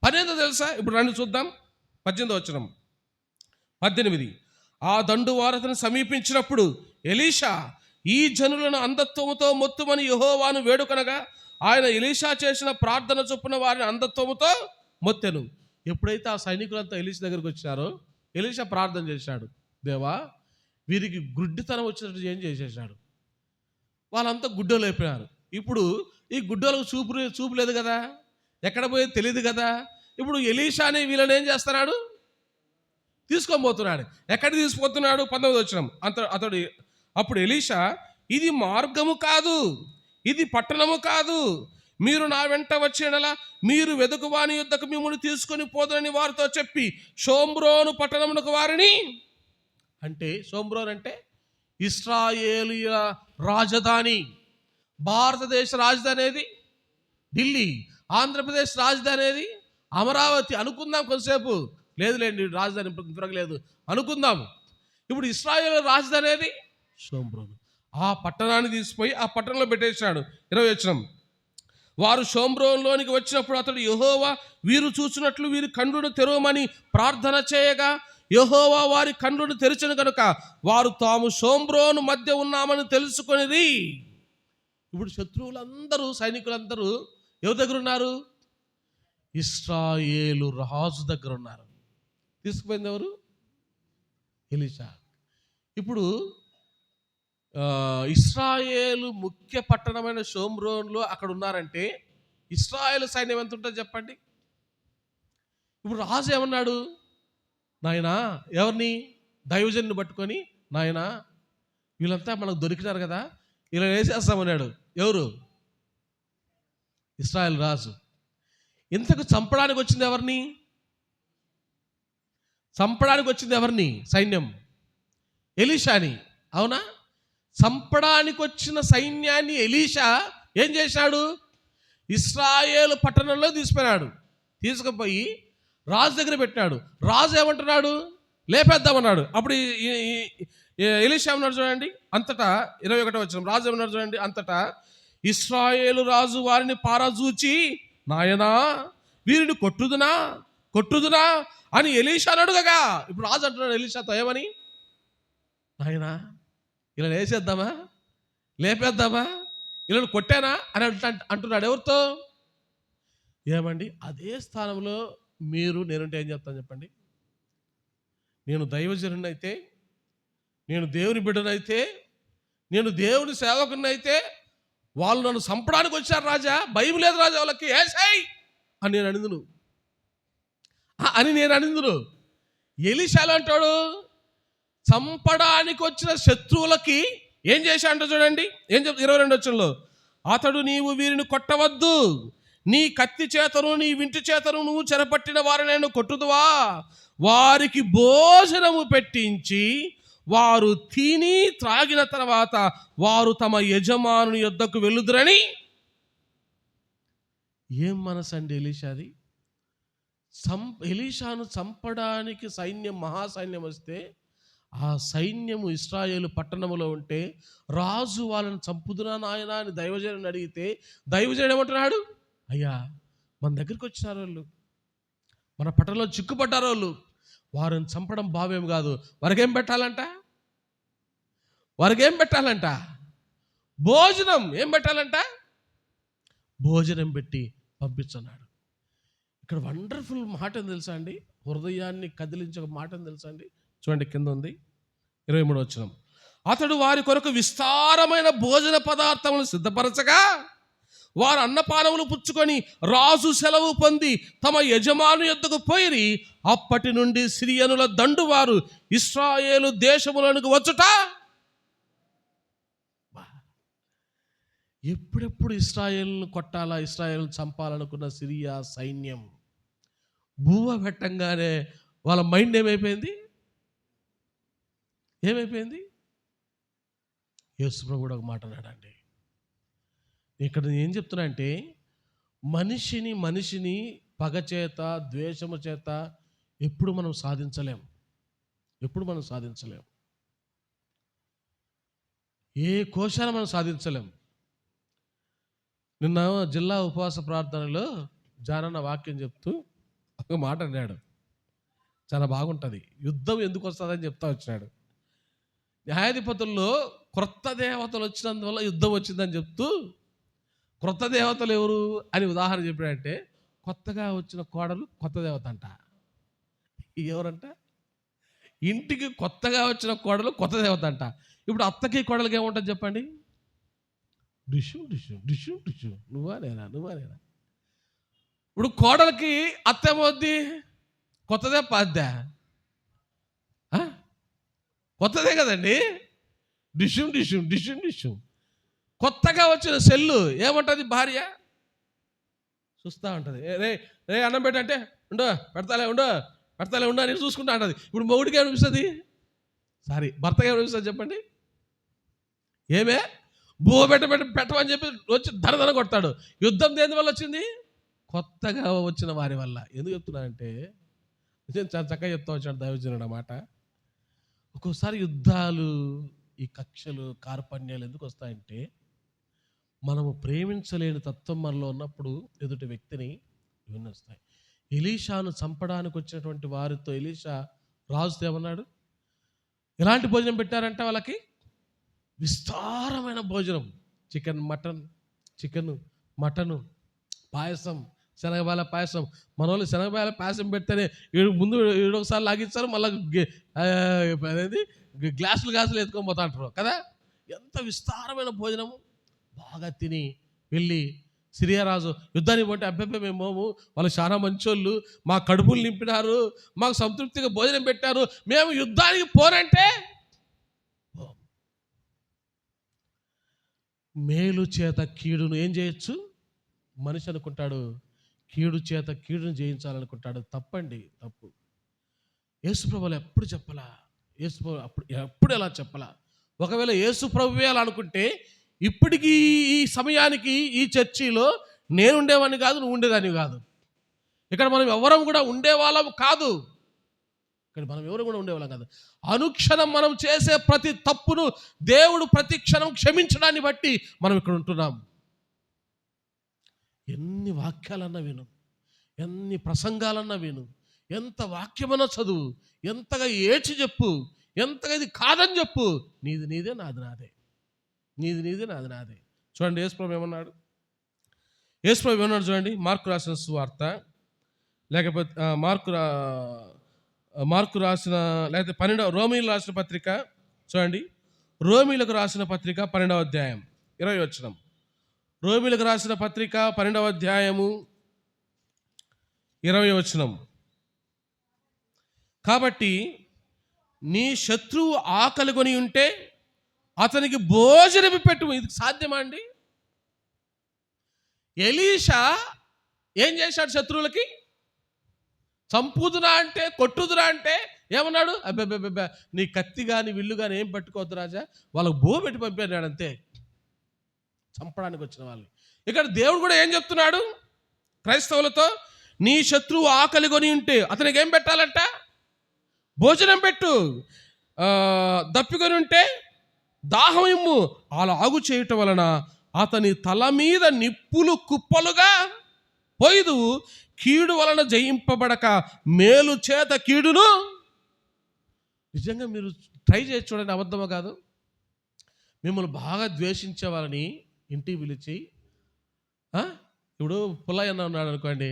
పని ఏదో తెలుసా? ఇప్పుడు రండి చూద్దాం. 18వ వచనం. 18. ఆ దండు వారతను సమీపించినప్పుడు ఎలీషా ఈ జనులను అంధత్వముతో మొత్తుమని యెహోవాను వేడుకొనగా ఆయన ఎలీషా చేసిన ప్రార్థన చొప్పున వారిని అంధత్వముతో మొత్తెను. ఎప్పుడైతే ఆ సైనికులంతా ఎలీషా దగ్గరికి వచ్చారో ఎలీషా ప్రార్థన చేశాడు, దేవా వీరికి గుడ్డితనం వచ్చినట్టు ఏం చేసేసాడు. వాళ్ళంతా గుడ్డోలు అయిపోయారు. ఇప్పుడు ఈ గుడ్డోలకు చూపు లేదు కదా, ఎక్కడ పోయేది తెలియదు కదా. ఇప్పుడు ఎలీషాని వీళ్ళని ఏం చేస్తున్నాడు? తీసుకొని పోతున్నాడు. ఎక్కడికి తీసుకుపోతున్నాడు? 19వ వచనం. అతడు అప్పుడు ఎలీషా, ఇది మార్గము కాదు, ఇది పట్టణము కాదు, మీరు నా వెంట వచ్చేనలా మీరు వెదుకువాని యుద్ధకు మిమ్మల్ని తీసుకొని పోదునని వారితో చెప్పి షోమ్రోను పట్టణమునకు వారిని, అంటే షోమ్రోన్ అంటే ఇశ్రాయేలీయుల రాజధాని. భారతదేశ రాజధాని ఏది? ఢిల్లీ. ఆంధ్రప్రదేశ్ రాజధాని ఏది? అమరావతి. అనుకుందాం కొంతసేపు, లేదులేండి రాజధాని తిరగలేదు అనుకుందాం. ఇప్పుడు ఇశ్రాయేల్ రాజధాని ఏది? షోమ్రోను. ఆ పట్టణాన్ని తీసిపోయి ఆ పట్టణంలో పెట్టేశాడు. 20వ వచనం. వారు షోమ్రోన్లోనికి వచ్చినప్పుడు అతడు యెహోవా వీరు చూసినట్లు వీరి కండ్లను తెరవమని ప్రార్థన చేయగా యెహోవా వారి కండ్లను తెరిచెను కనుక వారు తాము షోమ్రోను మధ్య ఉన్నామని తెలుసుకొనిరి. ఇప్పుడు శత్రువులందరూ, సైనికులందరూ ఎవరి దగ్గర ఉన్నారు? ఇశ్రాయేలు రాజు దగ్గర ఉన్నారు. తీసుకుపోయింది ఎవరు? ఎలీషా. ఇప్పుడు ఇశ్రాయేలు ముఖ్య పట్టణమైన షోమ్రోన్లో అక్కడ ఉన్నారంటే ఇశ్రాయేలు సైన్యం ఎంత ఉంటుందో చెప్పండి. ఇప్పుడు రాజు ఏమన్నాడు? నాయనా, ఎవరిని? దైవజన్ని పట్టుకొని, నాయనా వీళ్ళంతా మనకు దొరికినారు కదా, ఇలా వేసేస్తామన్నాడు. ఎవరు? ఇశ్రాయేల్ రాజు. ఇంతకు చంపడానికి వచ్చింది ఎవరిని? సైన్యం ఎలీషాని. అవునా? చంపడానికి వచ్చిన సైన్యాన్ని ఎలీషా ఏం చేశాడు? ఇశ్రాయేలు పట్టణంలో తీసుకుపోయి రాజు దగ్గర పెట్టాడు. రాజు ఏమంటున్నాడు? లేపేద్దామన్నాడు. అప్పుడు ఎలీషా ఏమన్నాడు చూడండి. అంతటా 21వ వచనం. రాజు ఏమన్నాడు చూడండి. అంతటా ఇశ్రాయేలు రాజు వారిని పారజూచి, నాయనా వీరిని కొట్టుదునా అని ఎలీషాను అడుగగా, ఇప్పుడు రాజు అంటున్నాడు ఎలీషాతో ఏమని? నాయనా ఇలా వేసేద్దామా, లేపేద్దామా, ఇలా కొట్టానా అని అంటున్నాడు. ఎవరితో? ఏమండి, అదే స్థానంలో నేనుంటే ఏం చెప్తాను చెప్పండి? నేను దైవజనుడినైతే, నేను దేవుని బిడ్డనైతే, నేను దేవుని సేవకునైతే వాళ్ళు నన్ను చంపడానికి వచ్చారు రాజా, భయం లేదు రాజా వాళ్ళకి, ఏసై అని నేను అనిందును. ఎలీషాలో అంటాడు, చంపడానికి వచ్చిన శత్రువులకి ఏం చేశాడంట చూడండి. ఏం చెప్తా 22వ వచనంలో, అతడు నీవు వీరిని కొట్టవద్దు, నీ కత్తి చేతను నీ వింటి చేతను నువ్వు చెరపట్టిన వారిని కొట్టుదువా, వారికి భోజనము పెట్టించి వారు తిని త్రాగిన తర్వాత వారు తమ యజమానుని యొద్దకు వెళ్ళుదురని. ఏం మనసు అండి ఎలీషాది? ఎలీషాను చంపడానికి మహాసైన్యం వస్తే ఆ సైన్యము ఇశ్రాయేలు పట్టణములో ఉంటే రాజు వాళ్ళని చంపుదునా నాయనా అని దైవజనుని అడిగితే దైవజనుడు ఏమంటున్నాడు? అయ్యా, మన దగ్గరికి వచ్చినారు వాళ్ళు, మన పట్టణంలో చిక్కుపడ్డారు వాళ్ళు, వారిని చంపడం భావ్యం కాదు. వారికేం పెట్టాలంట? భోజనం. ఏం పెట్టాలంట? భోజనం పెట్టి పంపించన్నాడు. ఇక్కడ వండర్ఫుల్ మాట ఏం తెలుసా అండి, హృదయాన్ని కదిలించే ఒక మాట ఏం తెలుసా అండి, చూడండి కింద ఉంది 23వ వచనం. అతడు వారి కొరకు విస్తారమైన భోజన పదార్థములు సిద్ధపరచగా వారు అన్నపానములు పుచ్చుకొని రాజు సెలవు పొంది తమ యజమాను యొద్దకు పోయి, అప్పటి నుండి సిరియనుల దండు వారు ఇశ్రాయేలు దేశములకు వచ్చుట. ఎప్పుడెప్పుడు ఇశ్రాయేలును కొట్టాలా, ఇశ్రాయేలును చంపాలనుకున్న సిరియా సైన్యం భూవ పెట్టంగానే వాళ్ళ మైండ్ ఏమైపోయింది? యేసుప్రభు కూడా ఒక మాట అన్నాడండి. ఇక్కడ ఏం చెప్తున్నా అంటే, మనిషిని పగ చేత, ద్వేషము చేత ఎప్పుడు మనం సాధించలేం. ఏ కోశాన మనం సాధించలేం. నిన్న జిల్లా ఉపవాస ప్రార్థనలో జానన్న వాక్యం చెప్తూ ఒక మాట అన్నాడు, చాలా బాగుంటుంది. యుద్ధం ఎందుకు వస్తుందని చెప్తా వచ్చినాడు. న్యాయాధిపతుల్లో క్రొత్త దేవతలు వచ్చినందువల్ల యుద్ధం వచ్చిందని చెప్తూ, క్రొత్త దేవతలు ఎవరు అని ఉదాహరణ చెప్పాడంటే, కొత్తగా వచ్చిన కోడలు కొత్త దేవత అంట. ఎవరంట? ఇంటికి కొత్తగా వచ్చిన కోడలు కొత్త దేవత అంట. ఇప్పుడు అత్తకి కోడలకి ఏముంటుంది చెప్పండి? డిషు డిషు డిషు డిషు, నువ్వా నేనా. ఇప్పుడు కోడలకి అత్త ఏమవుద్ది? కొత్తదే పాద్దా? కొత్తదే కదండి. డిషు డిషు డిషు డిషు. కొత్తగా వచ్చిన సెల్లు ఏమంటుంది భార్య? చూస్తూ ఉంటుంది. రే అన్నం పెట్టంటే పెడతాలే ఉండు అని చూసుకుంటా ఉంటుంది. ఇప్పుడు మొగుడికి ఏమనిపిస్తుంది? భర్తగా ఏమనిపిస్తుంది చెప్పండి? ఏమే భూ పెట్టమని చెప్పి వచ్చి ధర కొడతాడు. యుద్ధం దేని వల్ల వచ్చింది? కొత్తగా వచ్చిన వారి వల్ల. ఎందుకు చెప్తున్నానంటే, చాలా చక్కగా చెప్తా వచ్చాడు దైవజనుడు అన్నమాట. ఒక్కోసారి యుద్ధాలు, ఈ కక్షలు, కార్పణ్యాలు ఎందుకు వస్తాయంటే, మనము ప్రేమించలేని తత్వం మనలో ఉన్నప్పుడు ఎదుటి వ్యక్తిని ఇవన్నీ వస్తాయి. ఎలీషాను చంపడానికి వచ్చినటువంటి వారితో ఎలీషా రాజుతో ఏమన్నాడు? ఎలాంటి భోజనం పెట్టారంటే వాళ్ళకి? విస్తారమైన భోజనం. చికెన్ మటను పాయసం, శనగబాల పాయసం. మన వాళ్ళు శనగబాల పాయసం పెడితేనే ముందు ఒకసారి లాగిస్తారు, మళ్ళీ అదేది గ్లాసులు ఎత్తుకొని పోతా అంటారు కదా. ఎంత విస్తారమైన భోజనము. బాగా తిని వెళ్ళి సిరియా రాజు యుద్ధానికి పోతే, అబ్బెబ్బే మేము మోము, వాళ్ళు చాలా మంచోళ్ళు, మా కడుపులు నింపినారు, మాకు సంతృప్తిగా భోజనం పెట్టారు, మేము యుద్ధానికి పోనంటే, మేలు చేత కీడును ఏం చేయొచ్చు? మనిషి అనుకుంటాడు కీడు చేత కీడును జయించాలనుకుంటాడు. తప్పు. యేసుప్రభులు ఎప్పుడు చెప్పలా, ఎప్పుడు ఎలా చెప్పలా. ఒకవేళ యేసుప్రభువే అలా అనుకుంటే, ఇప్పటికీ ఈ సమయానికి ఈ చర్చిలో నేను ఉండేవాడిని కాదు, నువ్వు ఉండేదాన్ని కాదు. ఇక్కడ మనం ఎవరం కూడా ఉండేవాళ్ళం కాదు. అనుక్షణం మనం చేసే ప్రతి తప్పును దేవుడు ప్రతి క్షణం క్షమించడాన్ని బట్టి మనం ఇక్కడ ఉంటున్నాం. ఎన్ని వాక్యాలన్నా విను, ఎన్ని ప్రసంగాలన్నా విను, ఎంత వాక్యమన్నా చదువు, ఎంతగా ఏడ్చి చెప్పు, ఎంతగా ఇది కాదని చెప్పు, నీదే నాది నాదే. చూడండి యేసుప్రభు ఏమన్నాడు చూడండి. మార్కు రాసిన సువార్త, లేకపోతే మార్కు రాసిన, లేకపోతే 12వ రోమీయులకు రాసిన పత్రిక చూడండి. రోమీయులకు రాసిన పత్రిక 12వ అధ్యాయం 20వ వచనం. రోమీయులకు రాసిన పత్రిక 12వ అధ్యాయము 20వ వచనం. కాబట్టి నీ శత్రువు ఆకలి కొని ఉంటే అతనికి భోజనం పెట్టు. ఇది సాధ్యమా అండి? ఎలీషా ఏం చేశాడు? శత్రువులకి చంపుదురా అంటే, కొట్టుదురా అంటే ఏమన్నాడు? అబ్బే నీ కత్తి కానీ విల్లు కానీ ఏం పట్టుకోవద్దు రాజా, వాళ్ళకు బో పెట్టి పంపాడు అంతే, చంపడానికి వచ్చిన వాళ్ళు. ఇక్కడ దేవుడు కూడా ఏం చెప్తున్నాడు క్రైస్తవులతో? నీ శత్రువు ఆకలి కొని ఉంటే అతనికి ఏం పెట్టాలంట? భోజనం పెట్టు. దప్పికొని ఉంటే దాహం ఇమ్ము. అలా ఆగు చేయటం వలన అతని తల మీద నిప్పులు కుప్పలుగా పోయిదు. కీడు వలన జయింపబడక మేలు చేత కీడును. నిజంగా మీరు ట్రై చేసి చూడండి, అబద్ధమో కాదు. మిమ్మల్ని బాగా ద్వేషించే వాళ్ళని ఇంటికి పిలిచి, ఇప్పుడు పుల్లయ్య అన్న ఉన్నాడు అనుకోండి,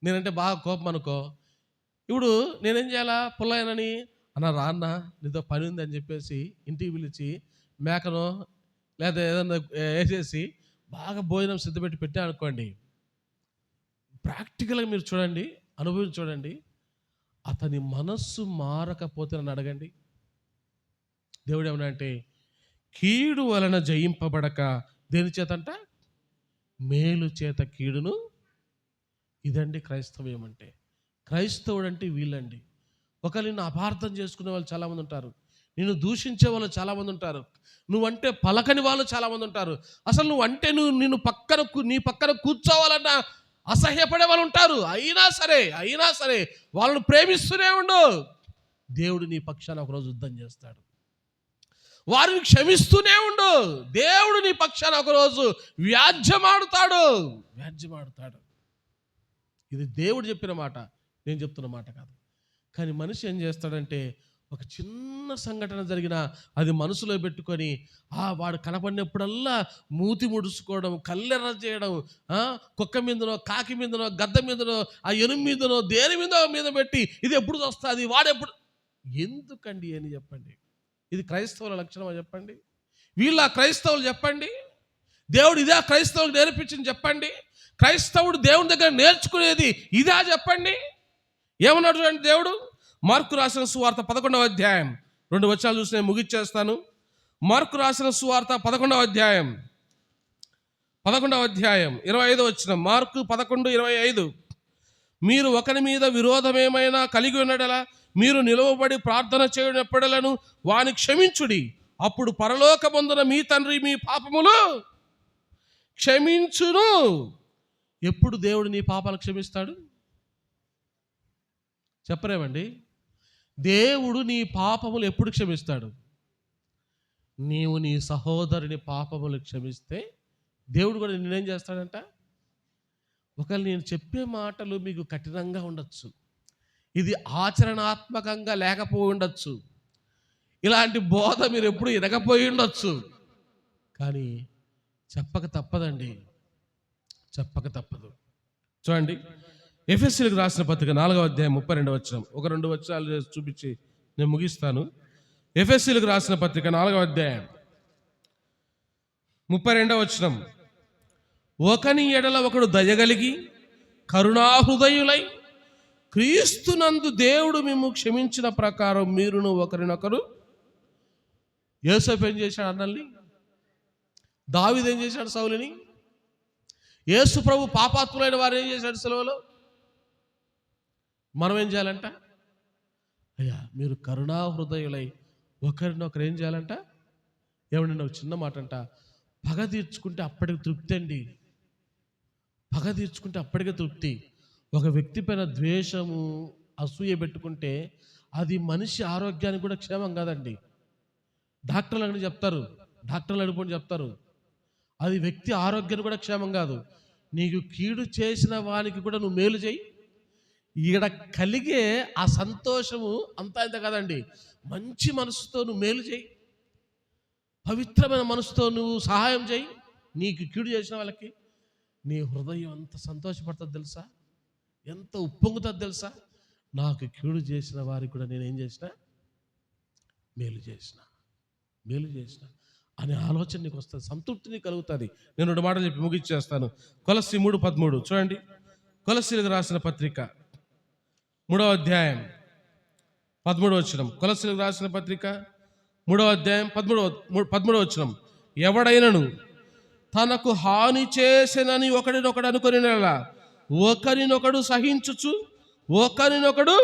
నేనంటే బాగా కోపం అనుకో, ఇప్పుడు నేనేం చేయాలా? పుల్లయ్యనని అన్న రా అన్న నీతో పని ఉంది అని చెప్పేసి ఇంటికి పిలిచి మేకను లేదా ఏదన్నా వేసేసి బాగా భోజనం సిద్ధపెట్టి పెట్టా అనుకోండి, ప్రాక్టికల్గా మీరు చూడండి, అనుభవం చూడండి, అతని మనస్సు మారకపోతే నన్ను అడగండి. దేవుడు ఏమన్నా అంటే కీడు వలన జయింపబడక దేని చేతంట? మేలు చేత కీడును. ఇదండి క్రైస్తవ్యం అంటే. క్రైస్తవుడు అంటే వీళ్ళండి. ఒకరు నిన్ను అపార్థం చేసుకునే వాళ్ళు చాలామంది ఉంటారు, నిన్ను దూషించే వాళ్ళు చాలామంది ఉంటారు, నువ్వంటే పలకని వాళ్ళు చాలామంది ఉంటారు, అసలు నువ్వంటే నిన్ను నీ పక్కన కూర్చోవాలన్న అసహ్యపడే వాళ్ళు ఉంటారు. అయినా సరే వాళ్ళను ప్రేమిస్తూనే ఉండు. దేవుడు నీ పక్షాన ఒకరోజు యుద్ధం చేస్తాడు. వారిని క్షమిస్తూనే ఉండు. దేవుడు నీ పక్షాన ఒకరోజు వ్యాజ్యమాడుతాడు. ఇది దేవుడు చెప్పిన మాట, నేను చెప్తున్న మాట కాదు. కానీ మనిషి ఏం చేస్తాడంటే, ఒక చిన్న సంఘటన జరిగినా అది మనసులో పెట్టుకొని వాడు కనపడినప్పుడల్లా మూతి ముడుచుకోవడం, కళ్ళెర్ర చేయడం, కుక్క మీదనో కాకి మీదనో గద్ద మీదనో ఆ ఎనుము మీదనో దేని మీద పెట్టి ఇది ఎప్పుడు వస్తుంది, వాడెప్పుడు. ఎందుకండి అని చెప్పండి. ఇది క్రైస్తవుల లక్షణమా చెప్పండి? వీళ్ళ క్రైస్తవులు చెప్పండి? దేవుడు ఇదే క్రైస్తవులకు నేర్పించింది చెప్పండి? క్రైస్తవుడు దేవుని దగ్గర నేర్చుకునేది ఇదా చెప్పండి? ఏమన్నాడు చూడండి దేవుడు. మార్కు రాసిన సువార్త 11వ అధ్యాయం 2 వచనాలు చూసి నేను ముగిచ్చేస్తాను. మార్కు రాసిన సువార్త 11వ అధ్యాయం 25వ వచనం. మార్కు 11:25. మీరు ఒకరి మీద విరోధమేమైనా కలిగి ఉన్నడలా మీరు నిలవబడి ప్రార్థన చేయనప్పుడలను వాని క్షమించుడి, అప్పుడు పరలోకమందున మీ తండ్రి మీ పాపములు క్షమించును. ఎప్పుడు దేవుడు నీ పాపాలు క్షమిస్తాడు చెప్పరేమండి? దేవుడు నీ పాపములు ఎప్పుడు క్షమిస్తాడు? నీవు నీ సహోదరుని పాపములు క్షమిస్తే దేవుడు కూడా నేనేం చేస్తాడంట? ఒకవేళ నేను చెప్పే మాటలు మీకు కఠినంగా ఉండొచ్చు, ఇది ఆచరణాత్మకంగా లేకపోయి ఉండొచ్చు, ఇలాంటి బోధ మీరు ఎప్పుడు వినకపోయి ఉండొచ్చు, కానీ చెప్పక తప్పదండి, చెప్పక తప్పదు. చూడండి, ఎఫెసీయులకు రాసిన పత్రిక 4వ అధ్యాయం 32వ వచనం. ఒక 2 వచనాలు చూపించి నేను ముగిస్తాను. ఎఫెసీయులకు రాసిన పత్రిక 4వ అధ్యాయం 32వ వచనం. ఒకని ఎడల ఒకడు దయగలిగి కరుణాహృదయులై క్రీస్తునందు దేవుడు మిమ్ము క్షమించిన ప్రకారం మీరును ఒకరినొకరు. యోసేపు ఏం చేశాడు అన్నల్ని? దావీదు ఏం చేశాడు సౌలుని? యేసు ప్రభు పాపాత్ములైన వారు ఏం చేశాడు సెలవులో? మనం ఏం చేయాలంట? అయ్యా మీరు కరుణాహృదయులై ఒకరినొకరు ఏం చేయాలంట? ఏమండి నాకు చిన్న మాట అంట, పగ తీర్చుకుంటే అప్పటికి తృప్తి అండి. పగ తీర్చుకుంటే అప్పటికే తృప్తి. ఒక వ్యక్తి పైన ద్వేషము అసూయ పెట్టుకుంటే అది మనిషి ఆరోగ్యానికి కూడా క్షేమం కాదండి. డాక్టర్లు అడిగిపోయి చెప్తారు అది వ్యక్తి ఆరోగ్యానికి కూడా క్షేమం కాదు. నీకు కీడు చేసిన వానికి కూడా నువ్వు మేలు చేయి, ఈడ కలిగే ఆ సంతోషము అంతా ఇంత కాదండి. మంచి మనసుతో నువ్వు మేలు చేయి, పవిత్రమైన మనసుతో నువ్వు సహాయం చేయి. నీకు కీడు చేసిన వాళ్ళకి నీ హృదయం ఎంత సంతోషపడుతుంది తెలుసా, ఎంత ఉప్పొంగుతుంది తెలుసా? నాకు కీడు చేసిన వారికి కూడా నేనేం చేసిన? మేలు చేసిన అనే ఆలోచన నీకు వస్తుంది, సంతృప్తిని కలుగుతుంది. నేను 2 మాటలు చెప్పి ముగిచ్చేస్తాను. కొలస్సీ 3:13 చూడండి. కొలస్సీలకు రాసిన పత్రిక 3వ అధ్యాయం 13వ వచనం. కొలస్సీలకు రాసిన పత్రిక 3వ అధ్యాయం 13వ వచనం. ఎవడైనను తనకు హాని చేసెనని ఒకడినొకడు అనుకొనినలా ఒకరినొకడు సహించుచు ఒకరినొకడు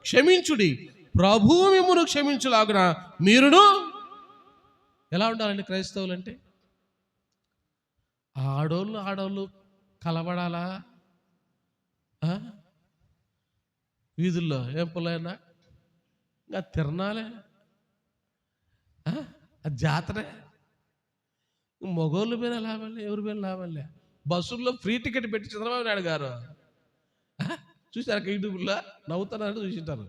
క్షమించుడి, ప్రభువు మిమ్మును క్షమించులాగున మీరును. ఎలా ఉండాలండి క్రైస్తవులు అంటే? ఆడోళ్ళు కలవడాలా? వీధుల్లో ఏం పొలైనా ఇంకా తిరణాలే, జాతరే. మగోళ్ళు మీద లాభంలే, ఎవరి మీద లాభంలే. బస్సుల్లో ఫ్రీ టికెట్ పెట్టి చంద్రబాబు నాయుడు గారు చూసారు, యూట్యూబ్లో నవ్వుతున్నారు, చూసింటారు.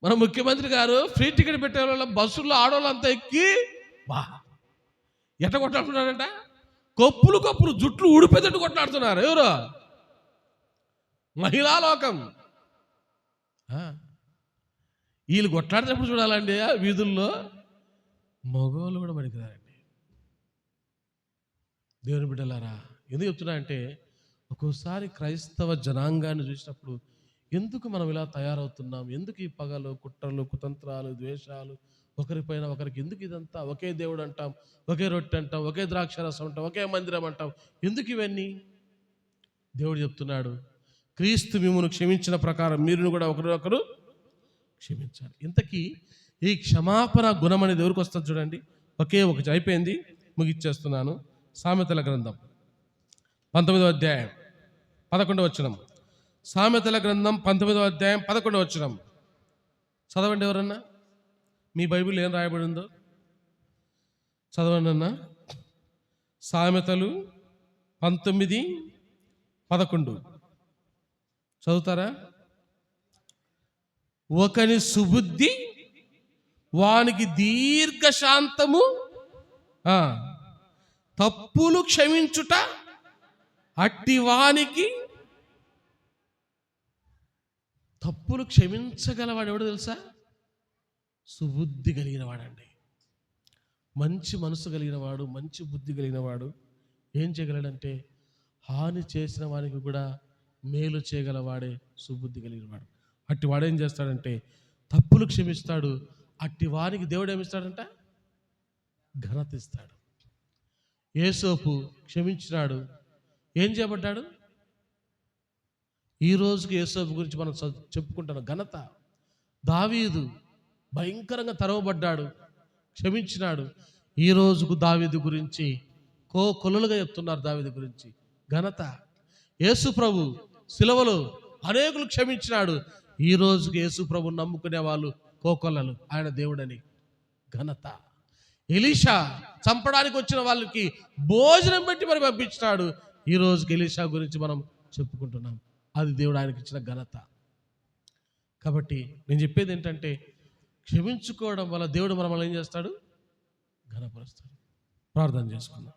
మన ముఖ్యమంత్రి గారు ఫ్రీ టికెట్ పెట్టే వాళ్ళ బస్సుల్లో ఆడవాళ్ళంతా ఎక్కి ఎట్ట కొట్టాడుతున్నాడంట, కప్పులు కప్పులు జుట్లు ఊడిపోయేటట్టు కొట్లాడుతున్నారు. ఎవరు? మహిళా లోకం. వీళ్ళు కొట్లాడినప్పుడు చూడాలండి ఆ వీధుల్లో మగవాళ్ళు కూడా పనికిరారండి. దేవుని బిడ్డలారా, ఎందుకు చెప్తున్నా అంటే ఒక్కోసారి క్రైస్తవ జనాంగాన్ని చూసినప్పుడు ఎందుకు మనం ఇలా తయారవుతున్నాం, ఎందుకు ఈ పగలు, కుట్రలు, కుతంత్రాలు, ద్వేషాలు, ఒకరిపైన ఒకరికి ఎందుకు ఇదంతా? ఒకే దేవుడు అంటాం, ఒకే రొట్టె అంటాం, ఒకే ద్రాక్షరసం అంటాం, ఒకే మందిరం అంటాం, ఎందుకు ఇవన్నీ? దేవుడు చెప్తున్నాడు, క్రీస్తు మిమ్మును క్షమించిన ప్రకారం మీరును కూడా ఒకరినొకరు క్షమించాలి. ఇంతకీ ఈ క్షమాపణ గుణం అనేది ఎవరికి వస్తుంది చూడండి. ఒకే ఒకటి అయిపోయింది, ముగిచ్చేస్తున్నాను. సామెతల గ్రంథం 19వ అధ్యాయం 11వ వచనం. సామెతల గ్రంథం 19వ అధ్యాయం 11వ వచనం చదవండి. ఎవరన్నా మీ బైబిల్ ఏం రాయబడి ఉందో చదవండి అన్న. సామెతలు 19:11 చదువుతారా? ఒకని సుబుద్ధి వానికి దీర్ఘశాంతము, తప్పులు క్షమించుట అట్టి వానికి. తప్పులు క్షమించగలవాడు ఎవడు తెలుసా? సుబుద్ధి కలిగిన వాడండి. మంచి మనసు కలిగిన వాడు, మంచి బుద్ధి కలిగిన వాడు ఏం చేయగలడంటే హాని చేసిన వానికి కూడా మేలు చేయగలవాడే సుబుద్ధి కలిగిన వాడు. అట్టి వాడు ఏం చేస్తాడంటే తప్పులు క్షమిస్తాడు. అట్టి వానికి దేవుడు ఏమిస్తాడంట? ఘనత ఇస్తాడు. యేసోపు క్షమించినాడు, ఏం చేయబడ్డాడు? ఈ రోజుకి యేసోపు గురించి మనం చెప్పుకుంటాం ఘనత. దావీదు భయంకరంగా తరవబడ్డాడు, క్షమించినాడు. ఈ రోజుకు దావీదు గురించి కొలులుగా చెప్తున్నారు. దావీదు గురించి ఘనత. యేసు ప్రభు సిలువలో అనేకులు క్షమించినాడు. ఈ రోజుకి యేసు ప్రభు నమ్ముకునే వాళ్ళు కోకొల్లలు, ఆయన దేవుడని ఘనత. ఎలీషా చంపడానికి వచ్చిన వాళ్ళకి భోజనం పెట్టి మరి పంపించినాడు. ఈ రోజుకి ఎలీషా గురించి మనం చెప్పుకుంటున్నాం. అది దేవుడు ఆయనకి ఇచ్చిన ఘనత. కాబట్టి నేను చెప్పేది ఏంటంటే క్షమించుకోవడం వల్ల దేవుడు మనల్ని ఏం చేస్తాడు? ఘనపరుస్తాడు. ప్రార్థన చేసుకుందాం.